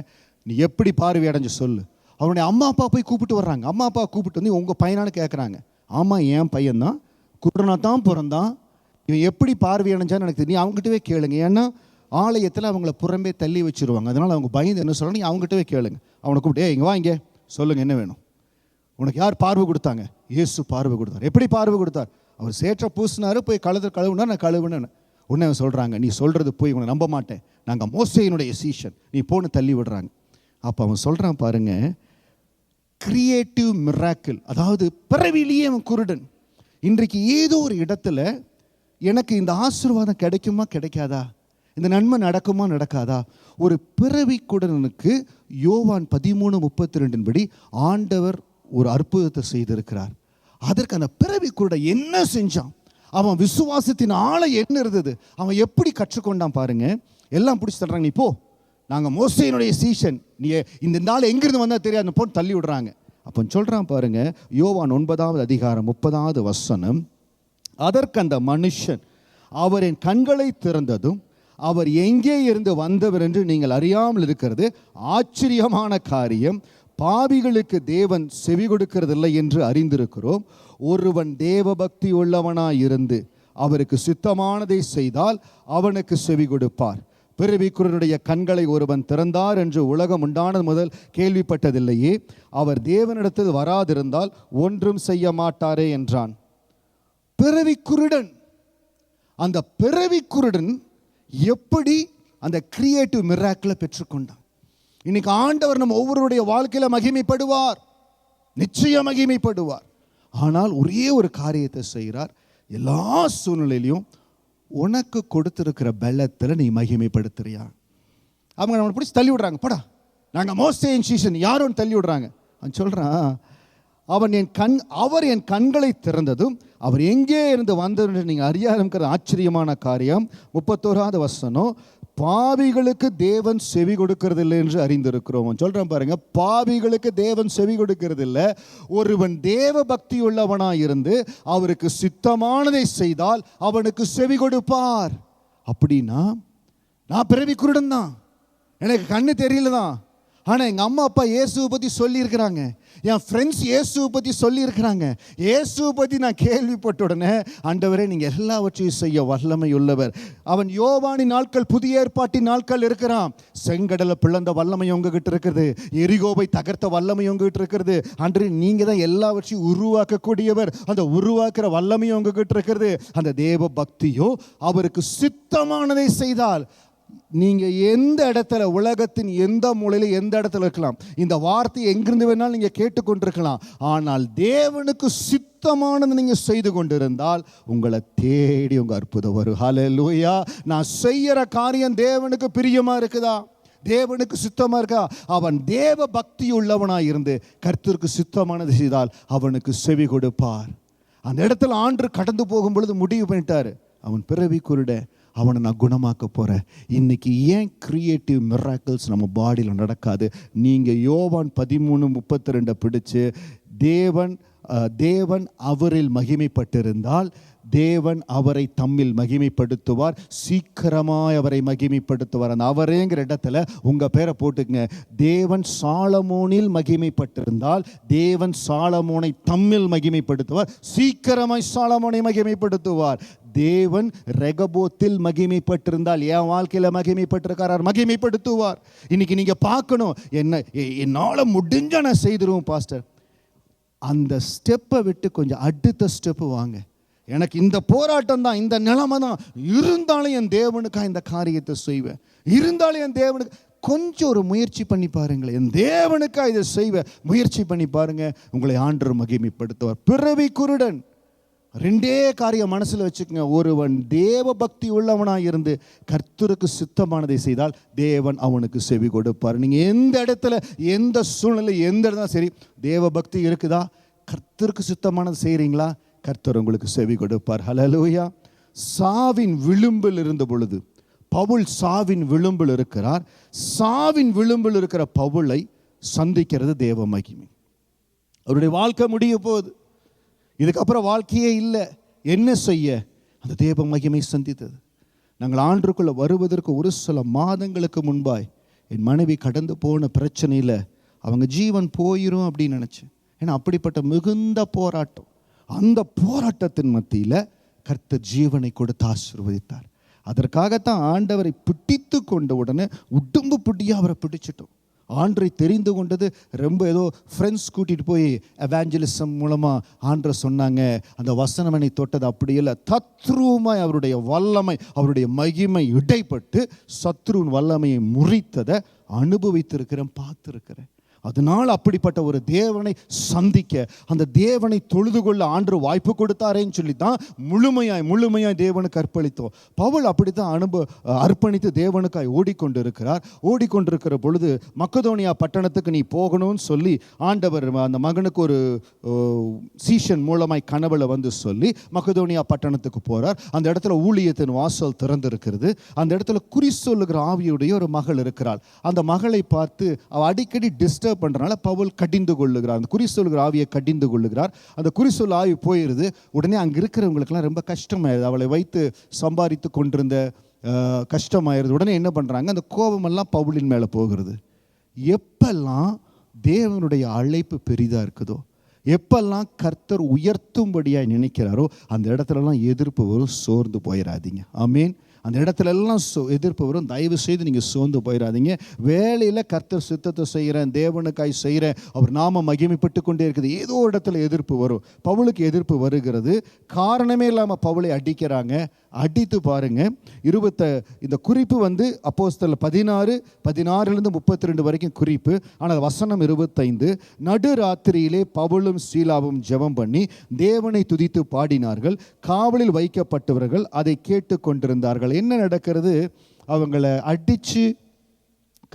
நீ எப்படி பார்வை அடைஞ்சு சொல்லு. அவனுடைய அம்மா அப்பா போய் கூப்பிட்டு வர்றாங்க. அம்மா அப்பா கூப்பிட்டு வந்து உங்கள் பையனான்னு கேட்குறாங்க. ஆமாம், என் பையன்தான், குருடனா தான் பிறந்தான், இவன் எப்படி பார்வை அடைஞ்சான்னு எனக்கு தெரியும், அவங்ககிட்டவே கேளுங்க. ஏன்னா ஆலயத்தில் அவங்கள புறம்பே தள்ளி வச்சுருவாங்க. அதனால் அவங்க பயந்து என்ன சொல்கிறாங்க, நீ அவங்ககிட்டவே கேளுங்க. அவனை கூப்பிட்டு, இங்கே வா, இங்கே சொல்லுங்கள், என்ன வேணும் உனக்கு? யார் பார்வை கொடுத்தாங்க? இயேசு பார்வை கொடுத்தார். எப்படி பார்வை கொடுத்தார்? அவர் சேற்ற பூசினார், போய் கழுவுனார், நான் கழுவுனேன்னு. உடனே அவன் நீ சொல்கிறது போய் உன்னை நம்ப மாட்டேன், நாங்கள் மோசேயினுடைய சீஷன், நீ போன்னு தள்ளி விடுறாங்க. அப்போ அவன் சொல்கிறான் பாருங்க, கிரியேட்டிவ் மிராக்கிள், அதாவது பிறவிலேயே அவன் குருடன். இன்றைக்கு ஏதோ ஒரு இடத்துல எனக்கு இந்த ஆசீர்வாதம் கிடைக்குமா கிடைக்காதா, இந்த நன்மை நடக்குமா நடக்காதா? ஒரு பிறவி குருடனுக்கு யோவான் 13:32 படி ஆண்டவர் ஒரு அற்புதத்தை செய்திருக்கிறார். அதற்கு அந்த பிறவி குருடன் என்ன செஞ்சான், அவன் விசுவாசத்தின் ஆழை என்ன இருந்தது, அவன் எப்படி கற்றுக்கொண்டான் பாருங்க. எல்லாம் பிடிச்சி தர்றாங்க, நீ போ, நாங்கள் மோசேயினுடைய சீஷன், நீ இந்த நாள் எங்கிருந்து வந்தால் தெரியாது போட்டு தள்ளி விடுறாங்க. அப்போ சொல்கிறான் பாருங்க, யோவான் 9வது அதிகாரம் 30வது வசனம். அதற்கு அந்த மனுஷன், அவரின் கண்களை திறந்ததும் அவர் எங்கே இருந்து வந்தவர் என்று நீங்கள் அறியாமல் இருக்கிறது ஆச்சரியமான காரியம். பாவிகளுக்கு தேவன் செவி கொடுக்கிறதில்லை என்று அறிந்திருக்கிறோம். ஒருவன் தேவ பக்தி உள்ளவனாயிருந்து அவருக்கு சித்தமானதை செய்தால் அவனுக்கு செவி கொடுப்பார். பிறவிக்குருடைய கண்களை ஒருவன் திறந்தார் என்று உலகம் உண்டானது முதல் கேள்விப்பட்டதில்லையே, அவர் தேவனிடத்தில் வராதிருந்தால் ஒன்றும் செய்ய மாட்டாரே என்றான். பிறவிக்குருடன், அந்த பிறவிக்குருடன் எப்படி அந்த கிரியேட்டிவ் மிராக்கிளை பெற்றுக்கொண்டான்? இன்னைக்கு ஆண்டவர் நம்ம ஒவ்வொருடைய வாழ்க்கையில மகிமைப்படுவார், நிச்சயம் மகிமைப்படுவார். ஆனால் ஒரே ஒரு காரியத்தை செய்கிறார், எல்லா சூழ்நிலையிலையும் உனக்கு கொடுத்திருக்கிற பலத்தில் நீ மகிமைப்படுத்துறியா? அவங்க நம்மளை பிடிச்சி தள்ளி விடுறாங்க, போடா நாங்கள் மோசேயின் சீஷன் யாரும் தள்ளி விடுறாங்க. அவன் சொல்கிறான், அவர் என் கண்களை திறந்ததும் அவர் எங்கே இருந்து வந்தது என்று நீங்கள் அறியாதுங்கிற ஆச்சரியமான காரியம். 31வது வசனம், பாவிகளுக்கு தேவன் செவி கொடுக்கறதில்லை என்று அறிந்திருக்கிறோம். சொல்கிறேன் பாருங்க, பாவிகளுக்கு தேவன் செவி கொடுக்கறதில்லை. ஒருவன் தேவ பக்தி உள்ளவனாக இருந்து அவருக்கு சித்தமானதை செய்தால் அவனுக்கு செவி கொடுப்பார். அப்படின்னா நான் பிறவி குருடன் தான், எனக்கு கண்ணு தெரியல தான், ஆனால் எங்கள் அம்மா அப்பா இயேசுவை பற்றி சொல்லியிருக்கிறாங்க, என் ஃப்ரெண்ட்ஸ் இயேசுவை பற்றி சொல்லியிருக்கிறாங்க. இயேசுவை பற்றி நான் கேள்விப்பட்ட உடனே, ஆண்டவரே நீங்கள் எல்லாவற்றையும் செய்ய வல்லமை உள்ளவர். அவன் யோவானின் நாட்கள், புதிய ஏற்பாட்டின் நாட்கள் இருக்கிறான். செங்கடலை பிளந்த வல்லமை உங்ககிட்ட இருக்கிறது, எரிகோவை தகர்த்த வல்லமை உங்ககிட்ட இருக்கிறது. அன்று நீங்கள் தான் எல்லாவற்றையும் உருவாக்கக்கூடியவர், அந்த உருவாக்குற வல்லமையும் உங்ககிட்ட இருக்கிறது. அந்த தேவ பக்தியோ அவருக்கு சித்தமானதை செய்தால் நீங்க எந்த இடத்துல, உலகத்தின் எந்த மூலையில எந்த இடத்துல இருக்கலாம், இந்த வார்த்தையை எங்கிருந்து வேணாலும் நீங்க கேட்டுக்கொண்டிருக்கலாம். ஆனால் தேவனுக்கு சித்தமானது நீங்க செய்து கொண்டிருந்தால் உங்களை தேடி உங்க அற்புதம் வரும். ஹல்லேலூயா. நான் செய்யற காரியம் தேவனுக்கு பிரியமா இருக்குதா, தேவனுக்கு சித்தமா இருக்கா? அவன் தேவ பக்தி உள்ளவனாய் இருந்து கர்த்தருக்கு சித்தமானது செய்தால் அவனுக்கு செவி கொடுப்பார். அந்த இடத்துல ஆண்டு கடந்து போகும் பொழுது முடிவு பண்ணிட்டாரு, அவன் பிறவி குருட, அவனை நான் குணமாக்க போகிறேன். இன்னைக்கு ஏன் கிரியேட்டிவ் மிராக்கிள்ஸ் நம்ம பாடியில் நடக்காது? நீங்கள் யோவான் 13:32 பிடிச்சு தேவன் அவரில் மகிமைப்பட்டிருந்தால் தேவன் அவரை தம்மில் மகிமைப்படுத்துவார், சீக்கிரமாய் அவரை மகிமைப்படுத்துவார். அந்த அவரேங்கிற இடத்துல உங்க பேரை போட்டுக்கங்க. தேவன் சாலமோனில் மகிமைப்பட்டிருந்தால் தேவன் சாலமோனை தம்மில் மகிமைப்படுத்துவார், சீக்கிரமாய் சாலமோனை மகிமைப்படுத்துவார். தேவன் ரெகபோத்தில் மகிமைப்பட்டிருந்தால் என் வாழ்க்கையில மகிமைப்பட்டிருக்கார், மகிமைப்படுத்துவார். இன்னைக்கு நீங்க பார்க்கணும், என்னால முடிஞ்சா நான் செய்திருவோம் பாஸ்டர். அந்த ஸ்டெப்பை விட்டு கொஞ்சம் அடுத்த ஸ்டெப்பு வாங்க. எனக்கு இந்த போராட்டம் தான், இந்த நிலைமை தான் இருந்தாலும் என் தேவனுக்காக இந்த காரியத்தை செய்வேன், இருந்தாலும் என் தேவனுக்கு கொஞ்சம் ஒரு முயற்சி பண்ணி பாருங்களேன், என் தேவனுக்காக இதை செய்வேன், முயற்சி பண்ணி பாருங்க, உங்களை ஆண்டவர் மகிமைப்படுத்துவார். பிறவி குருடன், ரெண்டே காரியம் மனசில் வச்சுக்கோங்க. ஒருவன் தேவ பக்தி உள்ளவனாக இருந்து கர்த்தருக்கு சித்தமானதை செய்தால் தேவன் அவனுக்கு செவி கொடுப்பார். நீங்கள் எந்த இடத்துல, எந்த சூழ்நிலை, எந்த இடத்துல சரி, தேவ பக்தி இருக்குதா, கர்த்தருக்கு சித்தமானது செய்கிறீங்களா, கர்த்தர் உங்களுக்கு செவி கொடுப்பார். ஹல்லேலூயா. சாவின் விளிம்பில் இருந்த பொழுது பவுல் சாவின் விளிம்பில் இருக்கிறார். சாவின் விளிம்பில் இருக்கிற பவுலை சந்திக்கிறது தேவ மகிமை. அவருடைய வாழ்க்கை முடிய போகுது, இதுக்கப்புறம் வாழ்க்கையே இல்லை. என்ன செய்ய? அந்த தேவ மகிமை சந்தித்தது. நாங்கள் ஆண்டுக்குள்ள வருவதற்கு ஒரு சில மாதங்களுக்கு முன்பாய் என் மனைவி கடந்து போன பிரச்சனையில் அவங்க ஜீவன் போயிரும் அப்படின்னு நினச்சேன். ஏன்னா அப்படிப்பட்ட மிகுந்த போராட்டம். அந்த போராட்டத்தின் மத்தியில் கர்த்தர் ஜீவனை கொடுத்து ஆசீர்வதித்தார். அதற்காகத்தான் ஆண்டவரை பிடித்து கொண்ட உடனே உடம்பு பிடியாக அவரை பிடிச்சிட்டோம். ஆண்டரை தெரிந்து கொண்டது ரொம்ப ஏதோ ஃப்ரெண்ட்ஸ் கூட்டிகிட்டு போய் எவாஞ்சலிசம் மூலமாக ஆண்டரை சொன்னாங்க. அந்த வசனமனை தொட்டது அப்படி இல்லை. தத்ரூமாய் அவருடைய வல்லமை, அவருடைய மகிமை இடைப்பட்டு சத்ருவின் வல்லமையை முறித்ததை அனுபவித்திருக்கிறேன், பார்த்துருக்கிறேன். அதனால் அப்படிப்பட்ட ஒரு தேவனை சந்திக்க, அந்த தேவனை தொழுது கொள்ள ஆண்டு வாய்ப்பு கொடுத்தாரேன்னு சொல்லி தான் முழுமையாய் தேவனுக்கு அர்ப்பணித்தோம். பவுல் அப்படித்தான் அர்ப்பணித்து தேவனுக்காய் ஓடிக்கொண்டிருக்கிற பொழுது மக்கதோனியா பட்டணத்துக்கு நீ போகணும்னு சொல்லி ஆண்டவர் அந்த மகனுக்கு ஒரு சீஷன் மூலமாய் கனவுல வந்து சொல்லி மக்கதோனியா பட்டணத்துக்கு போறார். அந்த இடத்துல ஊழியத்தின் வாசல் திறந்திருக்கிறது. அந்த இடத்துல குறி சொல்லுகிற ஆவியுடைய ஒரு மகள் இருக்கிறாள். அந்த மகளை பார்த்து அவள் அடிக்கடி டிஸ்டர்ப் பண்றனால பவுல் கடிந்து கொள்ளுகிறார். அந்த குறி சொல்லுகிற ஆவியை கடிந்து கொள்ளுகிறார். அந்த குறி சொல் ஆவி போயிருது. உடனே அங்கே இருக்கிறவங்களுக்கெல்லாம் ரொம்ப கஷ்டமாயிருது. அவளை வைத்து சம்பாதித்து கொண்டிருந்த கஷ்டமாயிருது. உடனே என்ன பண்றாங்க, அந்த கோபமெல்லாம் பவுலின் மேலே போகிறது. எப்பெல்லாம் தேவனுடைய அழைப்பு பெரிதா இருக்குதோ, எப்பெல்லாம் கர்த்தர் உயர்த்தும்படியாக நினைக்கிறாரோ அந்த இடத்துலலாம் எதிர்ப்பு வரும். சோர்ந்து போயிடாதீங்க. ஆமீன். அந்த இடத்துல எல்லாம் எதிர்ப்பு வரும். தயவு செய்து நீங்கள் சோர்ந்து போயிடாதீங்க. வேலையில் கர்த்தர் சித்தத்தை செய்கிறேன், தேவனுக்காய் செய்கிறேன், அவர் நாம மகிமைப்பட்டு கொண்டே இருக்குது, ஏதோ இடத்துல எதிர்ப்பு வரும். பவுலுக்கு எதிர்ப்பு வருகிறது. காரணமே இல்லாமல் பவுலை அடிக்கிறாங்க. அடித்து பாருங்க. இந்த குறிப்பு வந்து அப்போஸ்தலர் 16:32 வரைக்கும் குறிப்பு. ஆனால் வசனம் 25, நடுராத்திரியிலே பவுலும் சீலாவும் ஜெபம் பண்ணி தேவனை துதித்து பாடினார்கள். காவலில் வைக்கப்பட்டவர்கள் அதை கேட்டு கொண்டிருந்தார்கள். என்ன நடக்கிறது? அவங்கள அடித்து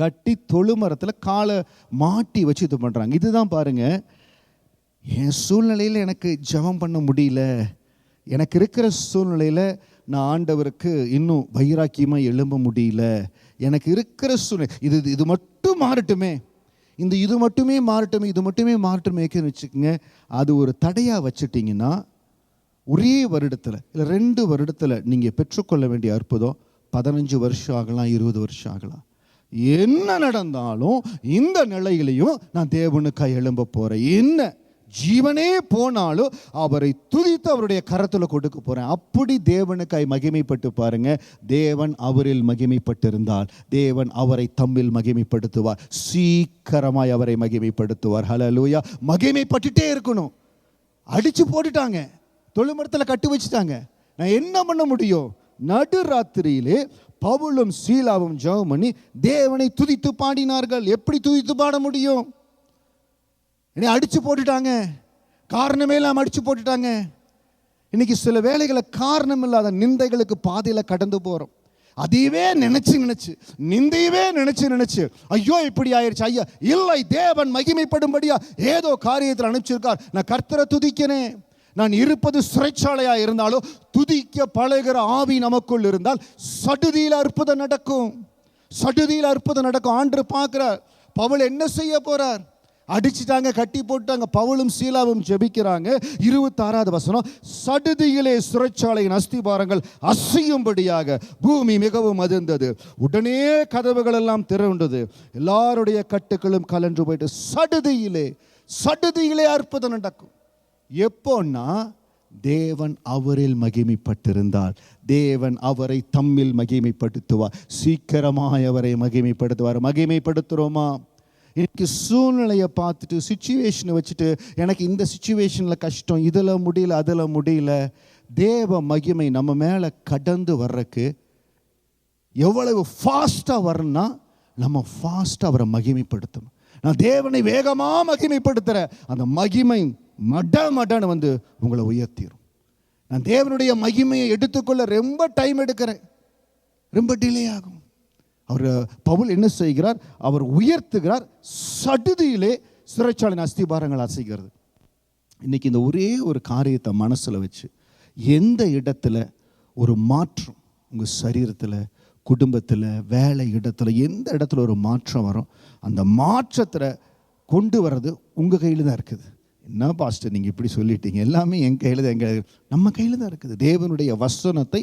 கட்டி தொழுமரத்தில் காலை மாட்டி வச்சு இது பண்ணுறாங்க. இதுதான் பாருங்க, என் சூழ்நிலையில் எனக்கு ஜெபம் பண்ண முடியல, எனக்கு இருக்கிற சூழ்நிலையில் நான் ஆண்டவருக்கு இன்னும் வைராக்கியமாக எழும்ப முடியல, எனக்கு இருக்கிற சூழ்நிலை இது மட்டும் மாறட்டுமே, இது மட்டுமே மாறட்டுமே வச்சுக்கோங்க. அது ஒரு தடையாக வச்சுட்டிங்கன்னா ஒரே வருடத்தில் இல்லை 2 வருடத்தில் நீங்கள் பெற்றுக்கொள்ள வேண்டிய அற்புதம் 15 வருஷம் ஆகலாம், 20 வருஷம் ஆகலாம். என்ன நடந்தாலும் இந்த நிலையிலையும் நான் தேவனுக்காய் எழும்ப போகிறேன். என்ன ஜீவனே போனாலும் அவரை துதித்து அவருடைய கரத்தில் கொடுக்க போகிறேன். அப்படி தேவனுக்காய் மகிமைப்பட்டு பாருங்க. தேவன் அவரில் மகிமைப்பட்டிருந்தால் தேவன் அவரை தம்மில் மகிமைப்படுத்துவார், சீக்கிரமாய் அவரை மகிமைப்படுத்துவார். ஹல்லேலூயா. மகிமைப்பட்டுட்டே இருக்கணும். அடித்து போட்டுட்டாங்க, தொழுமரத்தில் கட்டி வச்சுட்டாங்க, நான் என்ன பண்ண முடியும்? நடுராத்திரியிலே பவுலும் சீலாவும் ஜெபம் பண்ணி தேவனை துதித்து பாடினார்கள். எப்படி துதித்து பாட முடியும்? என்னை அடிச்சு போட்டுட்டாங்க, காரணமே இல்லாமல் அடிச்சு போட்டுட்டாங்க. இன்னைக்கு சில வேளைகளை காரணம் இல்லாத நிந்தைகளுக்கு பாதையில் கடந்து போகிறோம். அதையவே நினைச்சு நிந்தையவே நினைச்சு ஐயோ இப்படி ஆயிடுச்சு, ஐயா இல்லை, தேவன் மகிமைப்படும்படியா ஏதோ காரியத்தில் அனுப்பிச்சிருக்கார். நான் கர்த்தரை துதிக்கிறேன். நான் இருப்பது சிறைச்சாலையா இருந்தாலும் துதிக்க பழகிற ஆவி நமக்குள் இருந்தால் சடுதியில் அற்புதம் நடக்கும். சடுதியில் அற்புதம் நடக்கும். ஆண்டு பார்க்கிறார். பவுல் என்ன செய்ய போறார்? அடிச்சுட்டாங்க, கட்டி போட்டாங்க. பவுலும் சீலாவும் ஜெபிக்கிறாங்க. 26வது வசனம், சடுதியிலே சிறைச்சாலையின் அஸ்திபாரங்கள் அசையும்படியாக பூமி மிகவும் அதிர்ந்தது. உடனே கதவுகள் எல்லாம் திறந்தது, எல்லாருடைய கட்டுகளும் கலன்று போயிட்டு சடுதியிலே அற்புதம் நடக்கும். எப்போன்னா தேவன் அவரில் மகிமைப்பட்டிருந்தால் தேவன் அவரை தம்மில் மகிமைப்படுத்துவார். சீக்கிரமாய் அவரை மகிமைப்படுத்துவார். மகிமைப்படுத்துகிறோமா? இன்னைக்கு சூழ்நிலையை பார்த்துட்டு சிச்சுவேஷனை வச்சுட்டு எனக்கு இந்த சிச்சுவேஷனில் கஷ்டம், இதில் முடியல அதில் முடியல. தேவ மகிமை நம்ம மேலே கடந்து வர்றக்கு எவ்வளவு ஃபாஸ்ட்டாக வரணும்னா நம்ம ஃபாஸ்ட்டாக அவரை மகிமைப்படுத்தணும். நான் தேவனை வேகமாக மகிமைப்படுத்துகிறேன், அந்த மகிமை மடன்னு வந்து உங்களை உயர்த்திடும். நான் தேவனுடைய மகிமையை எடுத்துக்கொள்ள ரொம்ப டைம் எடுக்கிறேன், ரொம்ப டிலே ஆகும். அவர் பவுல் என்ன செய்கிறார்? அவர் உயர்த்துகிறார். சடுதியிலே சிறைச்சாலையின் அஸ்திபாரங்கள் அசைகிறது. இன்னைக்கு இந்த ஒரே ஒரு காரியத்தை மனசில் வச்சு எந்த இடத்துல ஒரு மாற்றம் உங்கள் சரீரத்தில், குடும்பத்தில், வேலை இடத்துல, எந்த இடத்துல ஒரு மாற்றம் வரும், அந்த மாற்றத்தை கொண்டு வர்றது உங்கள் கையில் தான் இருக்குது. என்ன பாஸ்டர் நீங்கள் இப்படி சொல்லிட்டீங்க? எல்லாமே என் கையில் தான், நம்ம கையில் தான் இருக்குது. தேவனுடைய வசனத்தை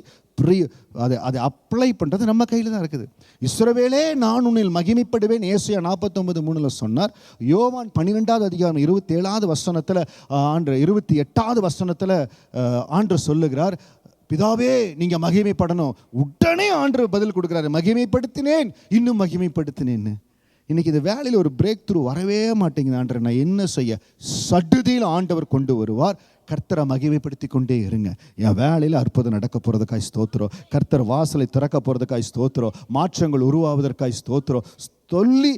அதை அப்ளை பண்ணுறது நம்ம கையில் தான் இருக்குது. இஸ்ரவேலே நான் உன்னில் மகிமைப்படுவேன் ஏசாயா 49:3 சொன்னார். யோவான் 12வது அதிகாரம் 27வது வசனத்தில் ஆண்டு 28வது வசனத்தில் ஆண்டு சொல்லுகிறார், பிதாவே நீங்க மகிமைப்படணும். உடனே ஆண்டு பதில் கொடுக்குறாரு, மகிமைப்படுத்தினேன், இன்னும் மகிமைப்படுத்தினேன்னு. இன்னைக்கு இந்த வேலையில் ஒரு பிரேக் த்ரூ வரவே மாட்டேங்குது. ஆண்டவர் நான் என்ன செய்ய? சடுதியில் ஆண்டவர் கொண்டு வருவார். கர்த்தரை மகிமைப்படுத்தி கொண்டே இருங்க. என் வேலையில் அற்புதம் நடக்க போகிறதுக்காய் ஸ்தோத்திரம். கர்த்தர் வாசலை திறக்க போகிறதுக்காய் ஸ்தோத்திரம். மாற்றங்கள் உருவாவதற்காய் ஸ்தோத்திரம் சொல்லி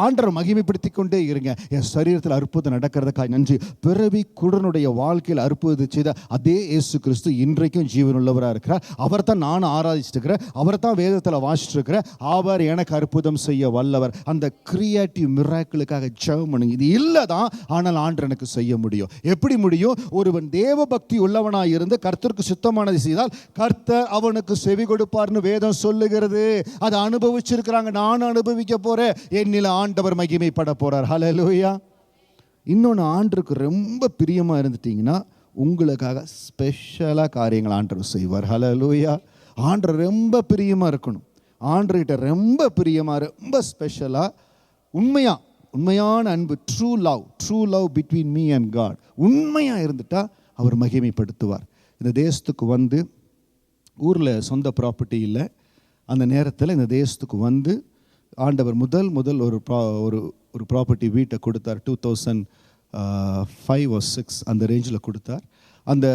ஆண்டரை மகிமைப்படுத்தி கொண்டே இருங்க. என் சரீரத்தில் அற்புதம் நடக்கிறதுக்காய் நன்றி. பிறவி குருடனுடைய வாழ்க்கையில் அற்புதம் செய்த அதே இயேசு கிறிஸ்து இன்றைக்கும் ஜீவனுள்ளவராக இருக்கிறார். அவர் தான் நான் ஆராதிச்சுட்டு இருக்கிறேன், அவர் தான் வேதத்தில் வாசிச்சுட்டு இருக்கிறேன். அவர் எனக்கு அற்புதம் செய்ய வல்லவர். அந்த கிரியேட்டிவ் மிராக்கிளுக்காக ஜெபம் பண்ணுங்க. இது இல்லை தான், ஆனால் ஆண்டர் எனக்கு செய்ய முடியும். எப்படி முடியும்? ஒருவன் தேவ பக்தி உள்ளவனாக இருந்து கர்த்தருக்கு சுத்தமானதை செய்தால் கர்த்தர் அவனுக்கு செவி கொடுப்பார்னு வேதம் சொல்லுகிறது. அதை அனுபவிச்சிருக்கிறாங்க, நான் அனுபவிக்க போறேன். என்னில் ஆண்டவர் மகிமைப்பட போறார். ஹல்லேலூயா. இன்னொன்று, ஆண்டருக்கு ரொம்ப பிரியமா இருந்துட்டீங்கன்னா உங்களுக்காக ஸ்பெஷலா காரியங்கள் ஆண்டவர் செய்வார். ஹல்லேலூயா. ஆண்டர் ரொம்ப பிரியமா இருக்கணும். ஆண்டர்கிட்ட ரொம்ப பிரியமா, ரொம்ப ஸ்பெஷலா, உண்மையான அன்பு, true love between me and God, உண்மையா இருந்துட்டா அவர் மகிமைப்படுத்துவார். இந்த தேசத்துக்கு வந்து, ஊரில் சொந்த ப்ராப்பர்ட்டி இல்லை, அந்த நேரத்தில் இந்த தேசத்துக்கு வந்து ஆண்டவர் முதல் ஒரு ப்ராப்பர்ட்டி வீட்டை கொடுத்தார். 2005 or 6 அந்த ரேஞ்சில் கொடுத்தார். அந்த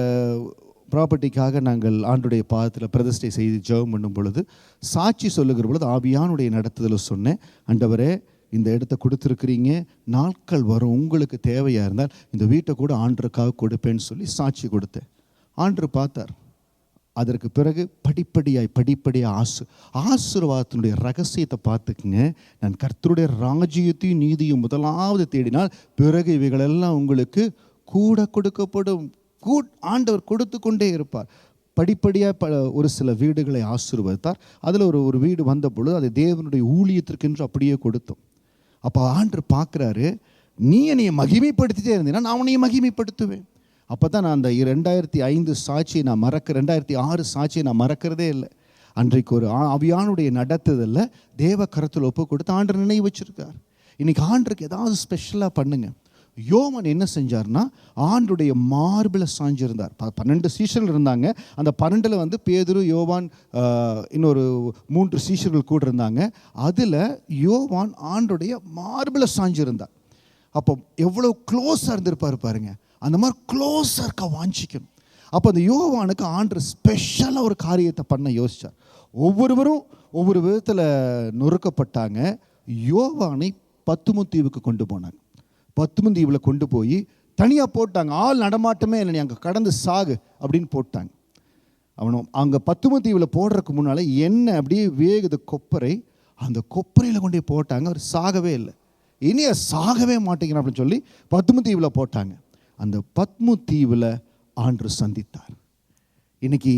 ப்ராப்பர்ட்டிக்காக நாங்கள் ஆண்டுடைய பாதத்தில் பிரதிஷ்டை செய்து ஜெபம் பண்ணும் பொழுது, சாட்சி சொல்லுகிற பொழுது ஆவியானுடைய நடத்துதல் சொன்னேன், ஆண்டவரே இந்த இடத்த கொடுத்துருக்கிறீங்க, நாட்கள் வரும் உங்களுக்கு தேவையாக இருந்தால் இந்த வீட்டை கூட ஆண்டருக்காக கொடுப்பேன்னு சொல்லி சாட்சி கொடுத்தேன். ஆண்டர் பார்த்தார். அதற்கு பிறகு படிப்படியாக ஆசீர்வாதத்தினுடைய ரகசியத்தை பார்த்துக்குங்க. நான் கர்த்தருடைய ராஜ்யத்தையும் நீதியும் முதலாவது தேடினால் பிறகு இவைகளெல்லாம் உங்களுக்கு கூட கொடுக்கப்படும். ஆண்டவர் கொடுத்து கொண்டே இருப்பார். படிப்படியாக ஒரு சில வீடுகளை ஆசீர்வதித்தார். அதில் ஒரு வீடு வந்த பொழுது அதை தேவனுடைய ஊழியத்திற்கென்று அப்படியே கொடுத்தோம். அப்போ ஆண்டவர் பார்க்குறாரு, நீ என்னையை மகிமைப்படுத்திட்டே இருந்தீங்கன்னா நான் உன்னையை மகிமைப்படுத்துவேன். அப்போ தான் நான் அந்த 2005 சாட்சியை நான் 2006 சாட்சியை நான் மறக்கிறதே இல்லை. அன்றைக்கு ஒரு ஆவியானுடைய நடத்துதலில் தேவ கரத்தில் ஒப்பு கொடுத்து ஆண்டர் நினைவு வச்சுருக்கார். இன்றைக்கி ஆண்டருக்கு ஏதாவது ஸ்பெஷலாக பண்ணுங்க. யோவான் என்ன செஞ்சார்னா, ஆண்டுடைய மார்பில் சாஞ்சிருந்தார். 12 சீஷர்கள் இருந்தாங்க. அந்த 12 வந்து பேதுரு, யோவான், இன்னொரு 3 சீஷர்கள் கூட இருந்தாங்க. அதில் யோவான் ஆண்டுடைய மார்பில் சாஞ்சிருந்தார். அப்போ எவ்வளோ க்ளோஸாக இருந்திருப்பார் பாருங்க. அந்த மாதிரி க்ளோஸாக இருக்க வாஞ்சிக்கணும். அப்போ அந்த யோவானுக்கு ஆண்டவர் ஸ்பெஷலாக ஒரு காரியத்தை பண்ண யோசிச்சார். ஒவ்வொருவரும் ஒவ்வொரு விதத்தில் நொறுக்கப்பட்டாங்க. யோவானை பத்துமுத்தீவுக்கு கொண்டு போனாங்க. பத்துமுத்தீவில் கொண்டு போய் தனியாக போட்டாங்க. ஆள் நடமாட்டமே இல்லை, நீ அங்கே கடந்து சாகு அப்படின்னு போட்டாங்க. அவனும் அங்கே பத்துமுத்தீவில் போடுறதுக்கு முன்னால் என்ன அப்படியே வேகுது கொப்பரை, அந்த கொப்பரையில் கொண்டு போட்டாங்க. அவர் சாகவே இல்லை. இனிய சாகவே மாட்டேங்கிறான் அப்படின்னு சொல்லி பத்மதீவில் போட்டாங்க. அந்த பத்மதீவில் ஆண்டவர் சந்தித்தார். இன்னைக்கு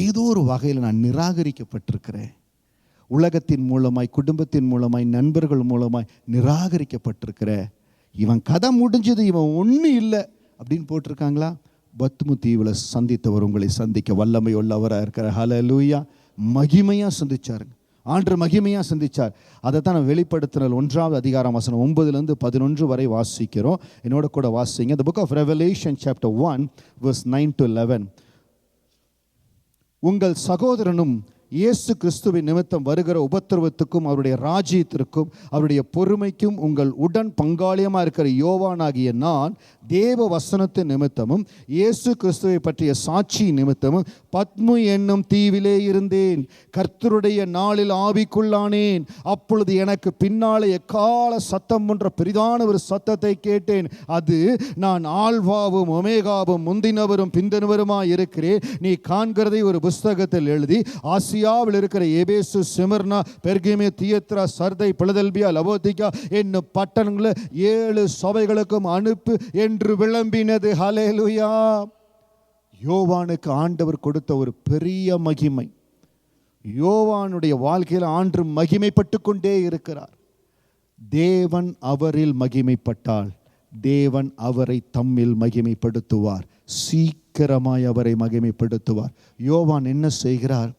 ஏதோ ஒரு வகையில் நான் நிராகரிக்கப்பட்டிருக்கிறேன். உலகத்தின் மூலமாய், குடும்பத்தின் மூலமாய், நண்பர்கள் மூலமாய் நிராகரிக்கப்பட்டிருக்கிற, இவன் கதை முடிஞ்சது, இவன் ஒன்றும் இல்லை அப்படின்னு போட்டிருக்காங்களா? பத்மதீவில் சந்தித்தவர் உங்களை சந்திக்க வல்லமை உள்ளவராக இருக்கிற. ஹல்லேலூயா. மகிமையாக சந்திச்சாருங்க. ஆண்டவர் மகிமையாக சந்திச்சார். அதை தான் நான் வெளிப்படுத்தினல் 1ஆம் அதிகாரம் வசனம் 9 to 11 வரை வாசிக்கிறோம். என்னோட கூட வாசிங்க. The book of Revelation chapter 1 verse 9 to 11. உங்கள் சகோதரனும் இயேசு கிறிஸ்துவின் நிமித்தம் வருகிற உபத்திரவத்துக்கும் அவருடைய ராஜ்யத்திற்கும் அவருடைய பொறுமைக்கும் உங்கள் உடன் பங்காளியமாக இருக்கிற யோவானாகிய நான் தேவ வசனத்தின் நிமித்தமும் இயேசு கிறிஸ்துவை பற்றிய சாட்சி நிமித்தமும் பத்மு என்னும் தீவிலே இருந்தேன். கர்த்தருடைய நாளில் ஆவிக்குள்ளானேன். அப்பொழுது எனக்கு பின்னாலே எக்கால சத்தம் போன்ற பெரிதான ஒரு சத்தத்தை கேட்டேன். அது, நான் ஆல்பாவும் ஒமேகாவும் முந்தினவரும் பிந்தினவருமாய் இருக்கிறேன். நீ காண்கிறதை ஒரு புஸ்தகத்தில் எழுதி ஆசியாவில் இருக்கிற எபேசு, சிமிர்னா, பெர்கேமே, தியத்ரா, சர்தை, பிலதெல்பியா, லவோதிகா என்னும் பட்டணங்களை 7 சபைகளுக்கும் அனுப்பு என்று விளம்பினது. ஹல்லேலூயா. யோவானுக்கு ஆண்டவர் கொடுத்த ஒரு பெரிய மகிமை. யோவானுடைய வாழ்க்கையில் ஆண்டவர் மகிமைப்பட்டு கொண்டே இருக்கிறார். தேவன் அவரில் மகிமைப்பட்டால் தேவன் அவரை தம்மில் மகிமைப்படுத்துவார். சீக்கிரமாய் அவரை மகிமைப்படுத்துவார். யோவான் என்ன செய்கிறார்?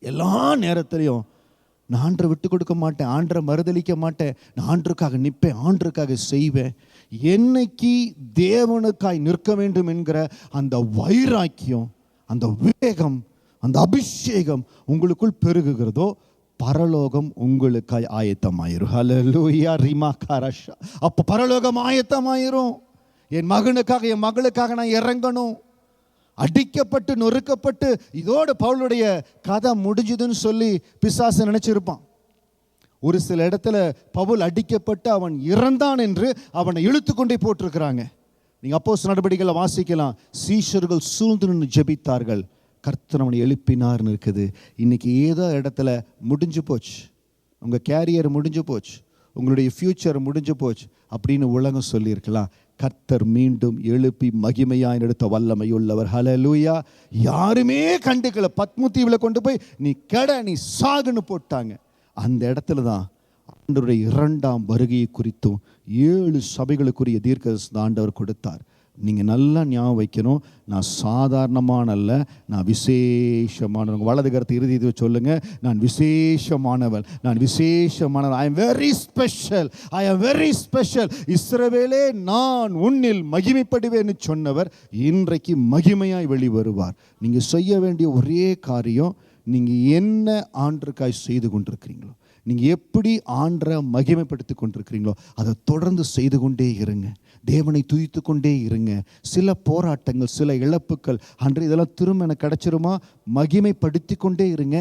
எல்லா நேரத்திலையும் நான் ஆண்டரை விட்டு கொடுக்க மாட்டேன், ஆண்டரை மறுதளிக்க மாட்டேன், நான் ஆண்டருக்காக நிற்பேன், ஆண்டருக்காக செய்வேன். என்னைக்கு தேவனுக்காய் நிற்க வேண்டும் என்கிற அந்த வைராக்கியம், அந்த வேகம், அந்த அபிஷேகம் உங்களுக்குள் பெருகுகிறதோ பரலோகம் உங்களுக்காய் ஆயத்தமாயிரும். ஹல்லேலூயா. ரிமா காரஷா. அப்போ பரலோகம் ஆயத்தமாயிரும். என் மகனுக்காக, என் மகளுக்காக நான் இறங்கணும். அடிக்கப்பட்டு நொறுக்கப்பட்டு இதோடு பவுலுடைய கதை முடிஞ்சுதுன்னு சொல்லி பிசாசு நினைச்சிருப்பான். ஒரு சில இடத்துல பவுல் அடிக்கப்பட்டு அவன் இறந்தான் என்று அவனை இழுத்து கொண்டே போட்டிருக்கிறாங்க. நீங்கள் அப்போஸ்தலர் நடபடிகளை வாசிக்கலாம். சீஷர்கள் சூழ்ந்து நின்று ஜெபித்தார்கள், கர்த்தர் அவனை எழுப்பினார்னு இருக்குது. இன்னைக்கு ஏதோ இடத்துல முடிஞ்சு போச்சு, உங்கள் கேரியர் முடிஞ்சு போச்சு, உங்களுடைய ஃபியூச்சர் முடிஞ்சு போச்சு அப்படின்னு உலகம் சொல்லியிருக்கலாம். கர்த்தர் மீண்டும் எழுப்பி மகிமையாய் எடுத்த வல்லமை உள்ளவர். ஹல்லேலூயா. யாருமே கண்டுக்கல. பத்மதீவில் கொண்டு போய் நீ கெட, நீ சாகுன்னு போட்டாங்க. அந்த இடத்துல தான் ஆண்டவருடைய 2ஆம் வருகையை குறித்தும் 7 சபைகளுக்குரிய தீர்க்கதரிசனத்தை ஆண்டவர் கொடுத்தார். நீங்கள் நல்லா ஞாபகம் வைக்கணும், நான் சாதாரணமான அல்ல, நான் விசேஷமானவன். வலது கருத்து இறுதி சொல்லுங்கள், நான் விசேஷமானவன், நான் விசேஷமானவன். I am very special, I am very special. இஸ்ரவேலே, நான் உன்னில் மகிமைப்படுவேன்னு சொன்னவர் இன்றைக்கு மகிமையாய் வெளிவருவார். நீங்கள் செய்ய வேண்டிய ஒரே காரியம், நீங்கள் என்ன ஆண்டருக்காய் செய்து கொண்டிருக்கிறீங்களோ, நீங்கள் எப்படி ஆண்டரை மகிமைப்படுத்தி கொண்டிருக்கிறீங்களோ அதை தொடர்ந்து செய்து கொண்டே இருங்க. தேவனை துதித்து கொண்டே இருங்க. சில போராட்டங்கள், சில இழப்புகள், அன்று இதெல்லாம் திரும்ப எனக்கு கிடைச்சிருமா, மகிமைப்படுத்தி கொண்டே இருங்க.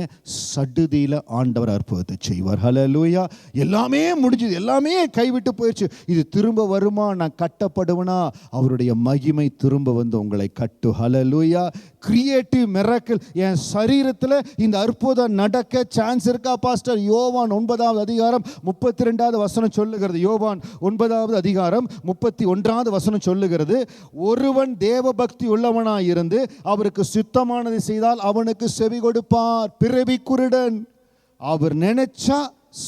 சடுதியில் ஆண்டவர் அற்புதத்தை செய்வார். ஹல்லேலூயா. எல்லாமே முடிஞ்சது, எல்லாமே கைவிட்டு போயிடுச்சு, இது திரும்ப வருமா, நான் கட்டப்படுவனா? அவருடைய மகிமை திரும்ப வந்து உங்களை கட்டு. ஹல்லேலூயா. Creative miracle. என் சரீரத்தில் இந்த அற்புதம் நடக்க சான்ஸ் இருக்கா பாஸ்டர்? யோவான் 9ஆம் அதிகாரம் 32வது வசனம் சொல்லுகிறது. யோவான் 9ஆவது அதிகாரம் 31வது வசனம் சொல்லுகிறது, ஒருவன் தேவ பக்தி உள்ளவனாய் இருந்து அவருக்கு சித்தமானதை செய்தால் அவனுக்கு செவி கொடுப்பார். பிறவி குருடன், அவர் நினைச்சா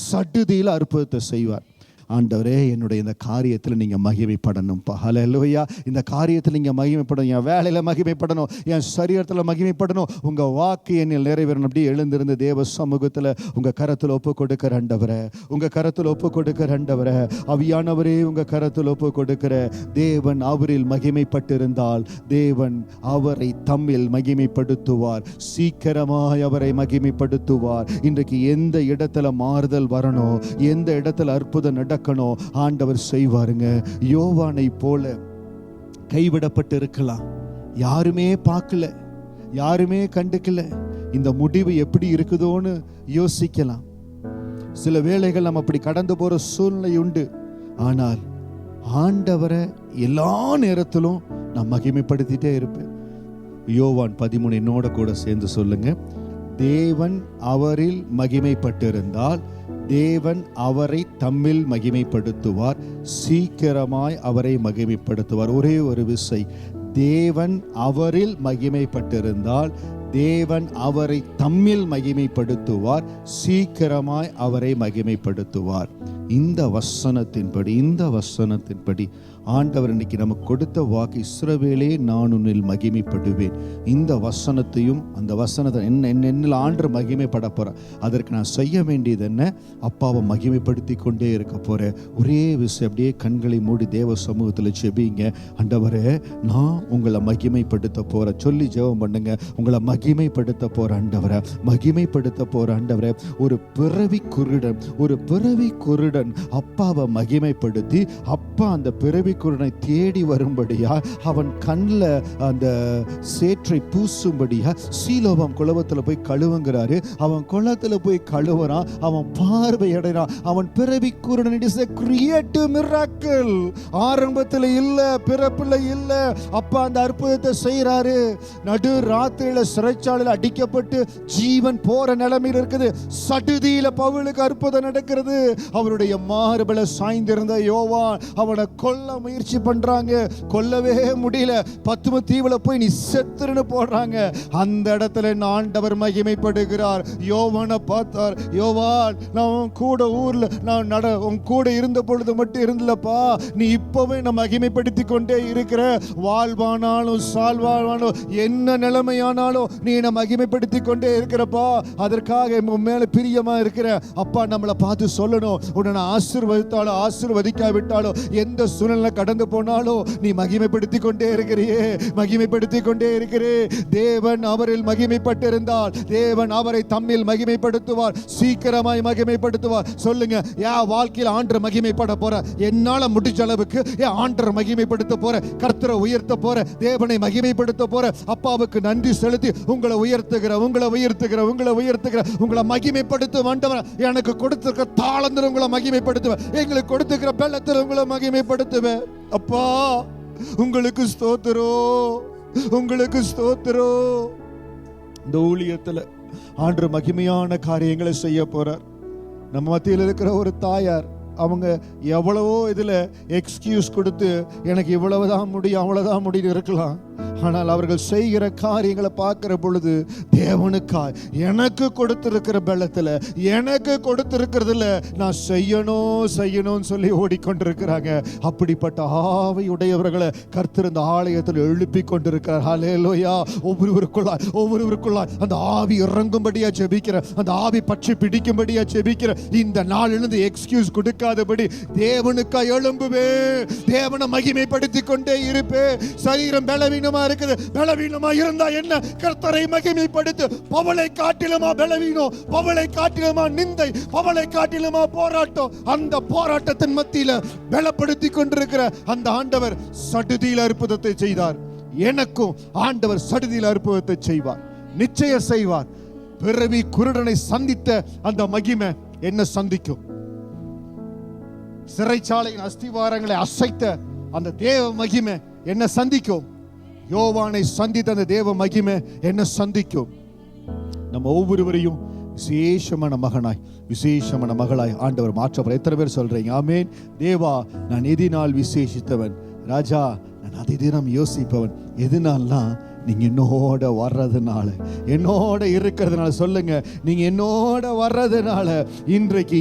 சடுதியில் அற்புதத்தை செய்வார். ஆண்டவரே, என்னுடைய இந்த காரியத்தில் நீங்கள் மகிமைப்படணும்ப்பா. ஹல்லேலூயா. இந்த காரியத்தில் நீங்கள் மகிமைப்படணும், என் வேலையில் மகிமைப்படணும், என் சரீரத்தில் மகிமைப்படணும். உங்கள் வாக்கு என்னில் நிறைவேறணும். அப்படி எழுந்திருந்து தேவ சமூகத்தில் உங்கள் கரத்தில் ஒப்பு கொடுக்கிற ஆண்டவரே, உங்கள் கரத்தில் ஒப்பு கொடுக்கிற ஆண்டவரே, ஆவியானவரே உங்கள் கரத்தில் ஒப்பு கொடுக்கிற தேவன் அவரில் மகிமைப்பட்டிருந்தால் தேவன் அவரை தம்மில் மகிமைப்படுத்துவார். சீக்கிரமாய் அவரை மகிமைப்படுத்துவார். இன்றைக்கு எந்த இடத்துல மாறுதல் வரணும், எந்த இடத்துல அற்புதம் நடக்கணும், ஆண்டவர் செய்வாருங்க. யோவானை போல கைவிடப்பட்டு இருக்கலாம், யாருமே பார்க்கல, யாருமே கண்டுக்கல. இந்த முடிவு எப்படி இருக்குதோன்னு யோசிக்கலாம். சில வேளைகள் நம்ம அப்படி கடந்து போற சூழ்நிலை உண்டு. ஆனால் ஆண்டவரை எல்லா நேரத்திலும் நான் மகிமைப்படுத்திட்டே இருப்பேன். யோவான் 13 என்னோட கூட சேர்ந்து சொல்லுங்க. தேவன் அவரில் மகிமைப்பட்டிருந்தால் தேவன் அவரை தம்மில் மகிமைப்படுத்துவார், சீக்கிரமாய் அவரை மகிமைப்படுத்துவார். ஒரே ஒரு விசை, தேவன் அவரில் மகிமைப்பட்டிருந்தால் தேவன் அவரை தம்மில் மகிமைப்படுத்துவார், சீக்கிரமாய் அவரை மகிமைப்படுத்துவார். இந்த வசனத்தின்படி ஆண்டவர் இன்னைக்கு நமக்கு கொடுத்த வாக்கு, இஸ்ரவேலே நான் உன்னில் மகிமைப்படுவேன். இந்த வசனத்தையும் அந்த வசனத்தை என்னில் ஆண்டவர் மகிமைப்பட போற, அதற்கு நான் செய்ய வேண்டியது என்ன? அப்பாவை மகிமைப்படுத்தி கொண்டே இருக்க போறேன். ஒரே விஷயம், அப்படியே கண்களை மூடி தேவ சமூகத்தில் ஜெபிங்க. ஆண்டவரே, நான் உங்களை மகிமைப்படுத்த போறேன் சொல்லி ஜெபம் பண்ணுங்க. உங்களை மகிமைப்படுத்த போற ஆண்டவரை, மகிமைப்படுத்த போற ஆண்டவரை. ஒரு பிறவி குருடன் அப்பாவை மகிமைப்படுத்தி, அப்பா அந்த பிறவி குருடனை தேடி வரும்படியா, அவன் கண்ணில் அந்த சேற்றை பூசும்படியா சீலோவாம் குளத்துல போய் கழுவுங்கிறாரு. அவன் குளத்துல போய் கழுவுறான், அவன் பார்வை அடைறான். அவன் பிறவி குருடன். It is a creative miracle. ஆரம்பத்தில் இல்ல, பிறப்புல இல்ல, அப்பா அந்த அற்புதத்தை செய்யறாரு. நடு ராத்திரியில சிறைச்சாலையில் அடிக்கப்பட்டு ஜீவன் போற நிலைமையில் இருக்குது. சடுதியில பவுலுக்கு அற்புதம் நடக்கிறது. அவருடைய மார்பல சாய்ந்திருந்த யோவான் அவனை கொல்ல முயற்சி பண்றாங்க, கொல்லவே முடியல. பத்தும தீவுல போய் நீ செத்துருன்னு போடுறாங்க. அந்த இடத்துல ஆண்டவர் மகிமைப்படுகிறார். யோவானை பார்த்தார். யோவான், நான் கூட ஊர்ல உன் கூட இருந்த பொழுது மட்டும் இருந்தலப்பா, நீ இப்பவே நான் மகிமைப்படுத்தி கொண்டே இருக்கிற. வாழ்வானாலும் சால்வானாலும் என்ன நிலைமையானாலும் நீ என்ன மகிமைப்படுத்தி கொண்டே இருக்கிறப்பா. அதற்காக உன் மேல பிரியமா இருக்கிற. அப்பா நம்மளை பார்த்து சொல்லணும், உன்னை ஆசீர்வதித்தாலும் ஆசீர்வதிக்காவிட்டாலும் எந்த சூழ்நிலை கடந்து போனாலும் நீ மகிமைப்படுத்தி கொண்டே இருக்கிறியே, மகிமைப்படுத்தி கொண்டே இருக்கிறே. தேவன் அவரில் மகிமைப்பட்டிருந்தால் தேவன் அவரை தம்மில் மகிமைப்படுத்துவார், சீக்கிரமாய் மகிமைப்படுத்துவார். சொல்லுங்க, என் வாழ்க்கையில் ஆண்டவர் மகிமைப்பட போற, என்னால முடிஞ்ச அளவுக்கு என் ஆண்டவர் மகிமைப்படுத்த போற, கர்த்தரை உயர்த்த போற, தேவனை மகிமைப்படுத்த போற. அப்பாவுக்கு நன்றி செலுத்தி உங்களை உயர்த்துகிற உங்களை மகிமைப்படுத்தும் ஆண்டவர். எனக்கு கொடுத்திருக்கிற தாளந்திர உங்களை மகிமைப்படுத்துவேன், எங்களுக்கு கொடுத்திருக்கிற பெலத்தில் உங்களை மகிமைப்படுத்துவேன். அப்பா, உங்களுக்கு ஸ்தோத்திரம். இந்த ஊழியத்துல ஆண்டவர் மகிமையான காரியங்களை செய்ய போறார். நம்ம மத்தியில் இருக்கிற ஒரு தாயார், அவங்க எவ்வளவோ இதுல எக்ஸ்கியூஸ் கொடுத்து எனக்கு இவ்வளவுதான் முடியும் அவ்வளவுதான் முடியும் இருக்கலாம். ஆனால் அவர்கள் செய்கிற காரியங்களை பார்க்கிற பொழுது தேவனுக்காய் எனக்கு கொடுத்திருக்கிற பலத்துல, எனக்கு கொடுத்திருக்கிறதுல நான் செய்யணும் சொல்லி ஓடிக்கொண்டிருக்கிறாங்க. அப்படிப்பட்ட ஆவி உடையவர்களை கர்த்தர் இந்த ஆலயத்தில் எழுப்பி கொண்டிருக்கிறார். ஹல்லேலூயா. ஒவ்வொருவருக்குள்ளாய் அந்த ஆவி இறங்கும்படியா ஜெபிக்கிற, அந்த ஆவி பற்றி பிடிக்கும்படியா ஜெபிக்கிற. இந்த நாளிலிருந்து எக்ஸ்கியூஸ் கொடுக்காதபடி தேவனுக்காய் எழும்புவே, தேவனை மகிமைப்படுத்தி கொண்டே இருப்பே. சரீரம் பலவீனமா இருக்குது, பலவீனமா இருந்தா என்ன? கர்த்தரை மகிமைப்படுத்து. பவுலை காட்டிலுமா பலவீனம், பவுலை காட்டிலுமா நிந்தை, பவுலை காட்டிலுமா போராட்டம். அந்த போராட்டத்தின் மத்தியில பலப்படுத்தி கொண்டிருக்கிற அந்த ஆண்டவர் சடுதியில் அற்புதத்தை செய்தார். எனக்கும் ஆண்டவர் சடுதியில் அற்புதத்தை செய்வார், நிச்சயம் செய்வார். பிறவி குருடனை சந்தித்த அந்த மகிமை என்ன சந்திக்கும்? சிறைச்சாலையின் அஸ்திவாரங்களை அசைத்த அந்த தேவ மகிமை என்ன சந்திக்கும்? யோவானை சந்தித்த அந்த தேவ மகிமை என்ன சந்திக்கும்? நம்ம ஒவ்வொருவரையும் விசேஷமான மகனாய், விசேஷமான மகளாய் ஆண்டவர் மாற்றவர். எத்தனை பேர் சொல்றீங்க ஆமென்? தேவா, நான் எதினால் விசேஷித்தவன், ராஜா நான் அதை தினம் யோசிப்பவன். எதுனால்னா நீங்க என்னோட வர்றதுனால, என்னோட இருக்கிறதுனால. சொல்லுங்க, நீங்க என்னோட வர்றதுனால இன்றைக்கு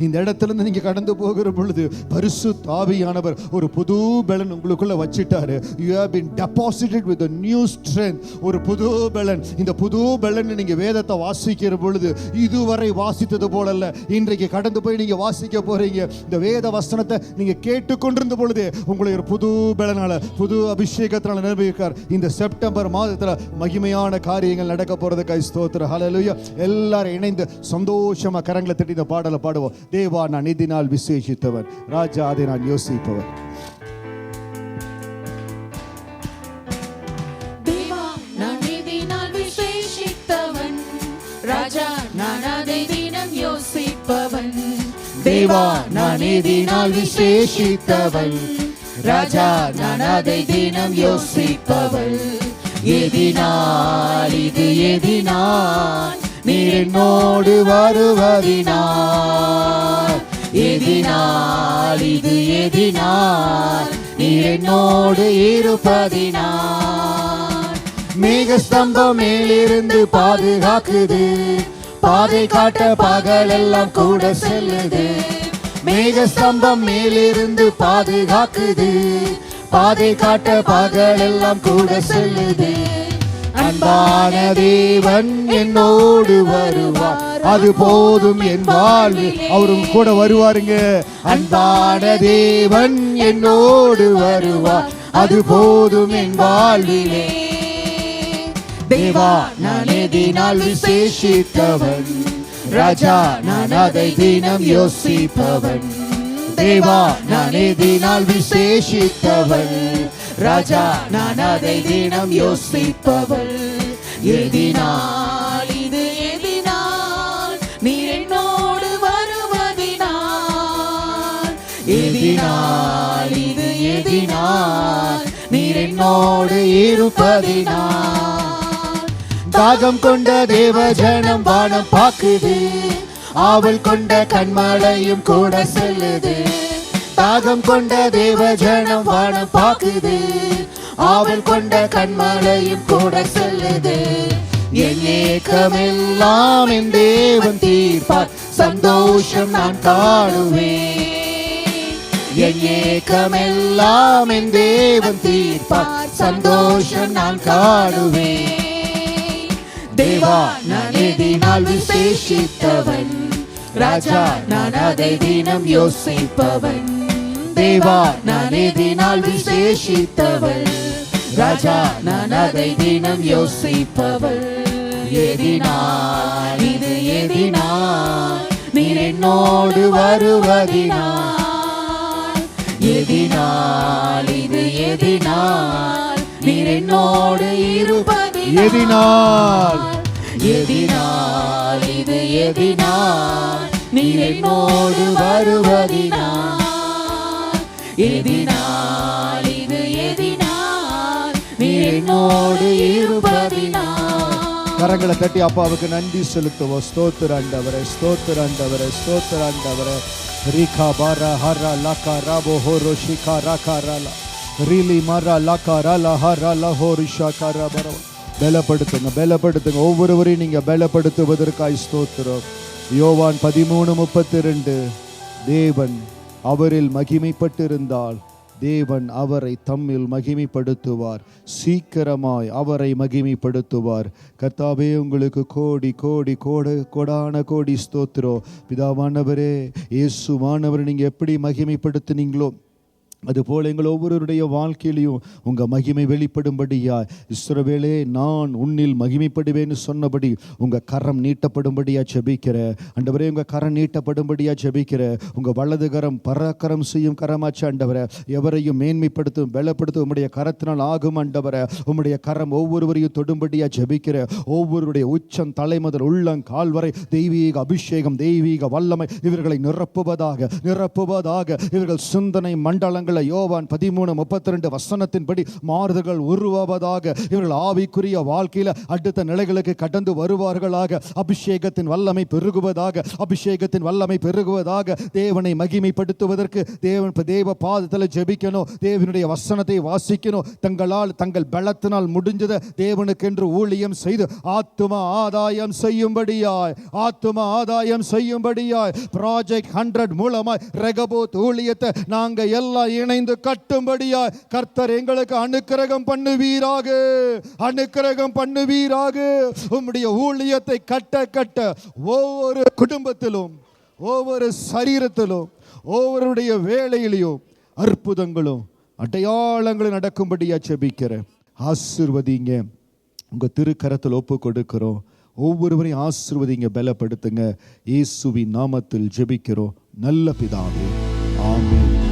இந்த இடத்துல இருந்து நீங்க கடந்து போகிற பொழுது பரிசுத்த ஆவியானவர் ஒரு புது பலன் உங்களுக்குள்ள வச்சிட்டாரு. You have been deposited with a new strength. ஒரு புது பலன். இந்த புது பலன் நீங்க வேதத்தை வாசிக்கிற பொழுது இதுவரை வாசித்தது போல அல்ல. இன்றைக்கு கடந்து போய் நீங்க வாசிக்க போறீங்க. இந்த வேத வசனத்தை நீங்க கேட்டுக்கொண்டிருந்த பொழுது உங்களை ஒரு புது பலனால, புது அபிஷேகத்தினால நிரம்பியிருக்கார். இந்த செப்டம்பர் மாதத்துல மகிமையான காரியங்கள் நடக்க போறதுக்காய் ஸ்தோத்திரம். ஹல்லேலூயா. எல்லாரும் இணைந்து சந்தோஷமா கரங்களை தட்டி இந்த பாடலை பாடுவோம். தேவா, நான் இதனால் விசேஷித்தவன், ராஜா அதை நான் யோசிப்பவன். ராஜா நான் அதை தினம் யோசிப்பவன். தேவா நான் எதினால் விசேஷித்தவன். ராஜா நான் அதை தினம் யோசிப்பவள். எதினால் இது எதினால் நீர் என்னோடு வருவதினால். எதினால் இது எதினால் நீர் என்னோடு இருப்பதினால். மேகஸ்தம்பம் மேலிருந்து பாதுகாக்குது, பாதை காட்ட பகலெல்லாம் கூட செல்லுது. மேகஸ்தம்பம் மேலிருந்து பாதுகாக்குது, பாதை காட்ட பகலெல்லாம் கூட செல்லுது. அன்பான தேவன் என்னோடு வருவார், அது போதும் என் வாழ்வில். அவரும் கூட வருவாருங்க. அன்பான தேவன் என்னோடு வருவார், அது போதும் என் வாழ்விலே. தேவா நான் எதினால் விசேஷித்தவன். ராஜா நான் அதை தினம் யோசிப்பவன். தேவா நான் எதினால் விசேஷித்தவன். ராஜா நான் அதை தினம் யோசிப்பவள். எதினால் இது எதினால் நீர் என்னோடு வருவதினால். எதினால் இது எதினால் நீர் என்னோடு இருப்பதினால். தாகம் கொண்ட தேவ ஜனம் வானம் பாக்குது, ஆவல் கொண்ட கண்மலையும் கூட செல்லுது. தாகம் கொண்ட தேவ ஜனம் வானம் பாக்குது, ஆவல் கொண்ட கண்மலையும் கூட செல்லுது. என் ஏக்கமெல்லாம் என் தேவன் தீர்ப்பார், சந்தோஷம் நான் காணுவேன். என் ஏக்கமெல்லாம் என் தேவன் தீர்ப்பார், சந்தோஷம் நான் காணுவேன். தேவா நான் எதினால் விசேஷித்தவன். ராஜா நான் அதை தினம் யோசிப்பவன். தேவா நான் எதினால் விசேஷித்தவள். ராஜா நான் அதை தினம் யோசிப்பவள். எதினால் இது எதினால் நீர் என்னோடு வருவதினால். எதினால் இது எதினால் நீர் என்னோடு இருப்பதினால். எதினால் எதினால் இது எதினால் நீர் என்னோடு வருவதினால். எதினால் இது எதினால் நீர் என்னோடு இருப்பதினால். கரங்களை தட்டி அப்பாவுக்கு நன்றி செலுத்துவோம். ஸ்தோத்திர ஆண்டவரே, ஸ்தோத்திர ஆண்டவரே, ஸ்தோத்திர ஆண்டவரே. ரீகா பாரா ஹரா லகா ராபோ ஹோரோ ஷிகா ராகா ராலா ரீலி மரா லகா ராலா ஹரா லஹோரி ஷாகா ராபரா. பலப்படுத்துங்க, பலப்படுத்துங்க. ஒவ்வொருவரையும் நீங்க பலப்படுத்துவதற்காய் ஸ்தோத்திரம். யோவான் 13:32 தேவன் அவரில் மகிமைப்பட்டிருந்தால் தேவன் அவரை தம்மில் மகிமைப்படுத்துவார், சீக்கிரமாய் அவரை மகிமைப்படுத்துவார். கர்த்தாவே உங்களுக்கு கோடி கோடி கோடான கோடி ஸ்தோத்திரம். பிதாவானவரே, இயேசுவானவரை நீங்க எப்படி மகிமைப்படுத்தினீங்களோ அதுபோல் எங்கள் ஒவ்வொருவருடைய வாழ்க்கையிலையும் உங்கள் மகிமை வெளிப்படும்படியா இஸ்ரவேலே நான் உன்னில் மகிமைப்படுவேன்னு சொன்னபடி உங்கள் கரம் நீட்டப்படும்படியா ஜெபிக்கிற ஆண்டவரே. உங்கள் கரம் நீட்டப்படும்படியா ஜெபிக்கிற. உங்கள் வலது கரம் பராக்கரம் செய்யும் கரமாச்சு ஆண்டவரே. எவரையும் மேன்மைப்படுத்தும் பலப்படுத்தும் உம்முடைய கரத்தினால் ஆகும் ஆண்டவரே. உம்முடைய கரம் ஒவ்வொருவரையும் தொடும்படியா ஜெபிக்கிற. ஒவ்வொருவருடைய உச்சம் தலைமுதல் உள்ளம் கால் வரை தெய்வீக அபிஷேகம், தெய்வீக வல்லமை இவர்களை நிரப்புவதாக நிரப்புவதாக. இவர்கள் சிந்தனை மண்டலங்கள் யோவான் 13:32 வசனத்தின்படி மாறுதல்கள் உருவாவதாக. இவர்கள் ஆவிக்குரிய வாழ்க்கையில அடுத்த நிலைகளுக்கு கடந்து வருவார்களாக. அபிஷேகத்தின் வல்லமை பெருகுவதாக, அபிஷேகத்தின் வல்லமை பெருகுவதாக. தேவனை மகிமைப்படுத்துவதற்கு தேவ பாதத்தில் ஜெபிக்கணும், தேவனுடைய வசனத்தை வாசிக்கணும். தங்களால் தங்கள் பலத்தினால் முடிஞ்சதை தேவனுக்கென்று ஊழியம் செய்து ஆத்தும ஆதாயம் செய்யும்படியாய், ஆத்தும ஆதாயம் செய்யும்படியாய் ப்ராஜெக்ட் 100 மூலமாய் ரெகபோத் ஊழியத்தை நாங்க எல்லாம் இணைந்து கட்டும்படியாய் கர்த்தர் எங்களுக்கு அனுக்கிரகம் பண்ணுவீராக, அனுக்கிரகம் பண்ணுவீராக. உம்முடைய ஊழியத்தை கட்ட கட்ட ஒவ்வொரு குடும்பத்திலும், ஒவ்வொரு சரீரத்திலும், ஒவ்வொருடைய வேலையிலையும் அற்புதங்களும் அடையாளங்களும் நடக்கும்படியா ஜெபிக்கிறேன். ஆசீர்வதிங்க, உங்க திருக்கரத்தில் ஒப்பு கொடுக்கிறோம். ஒவ்வொருவரையும் ஆசீர்வதிங்க, பலப்படுத்துங்க. இயேசுவின் நாமத்தில் ஜெபிக்கிறோம் நல்ல பிதாவே, ஆமென்.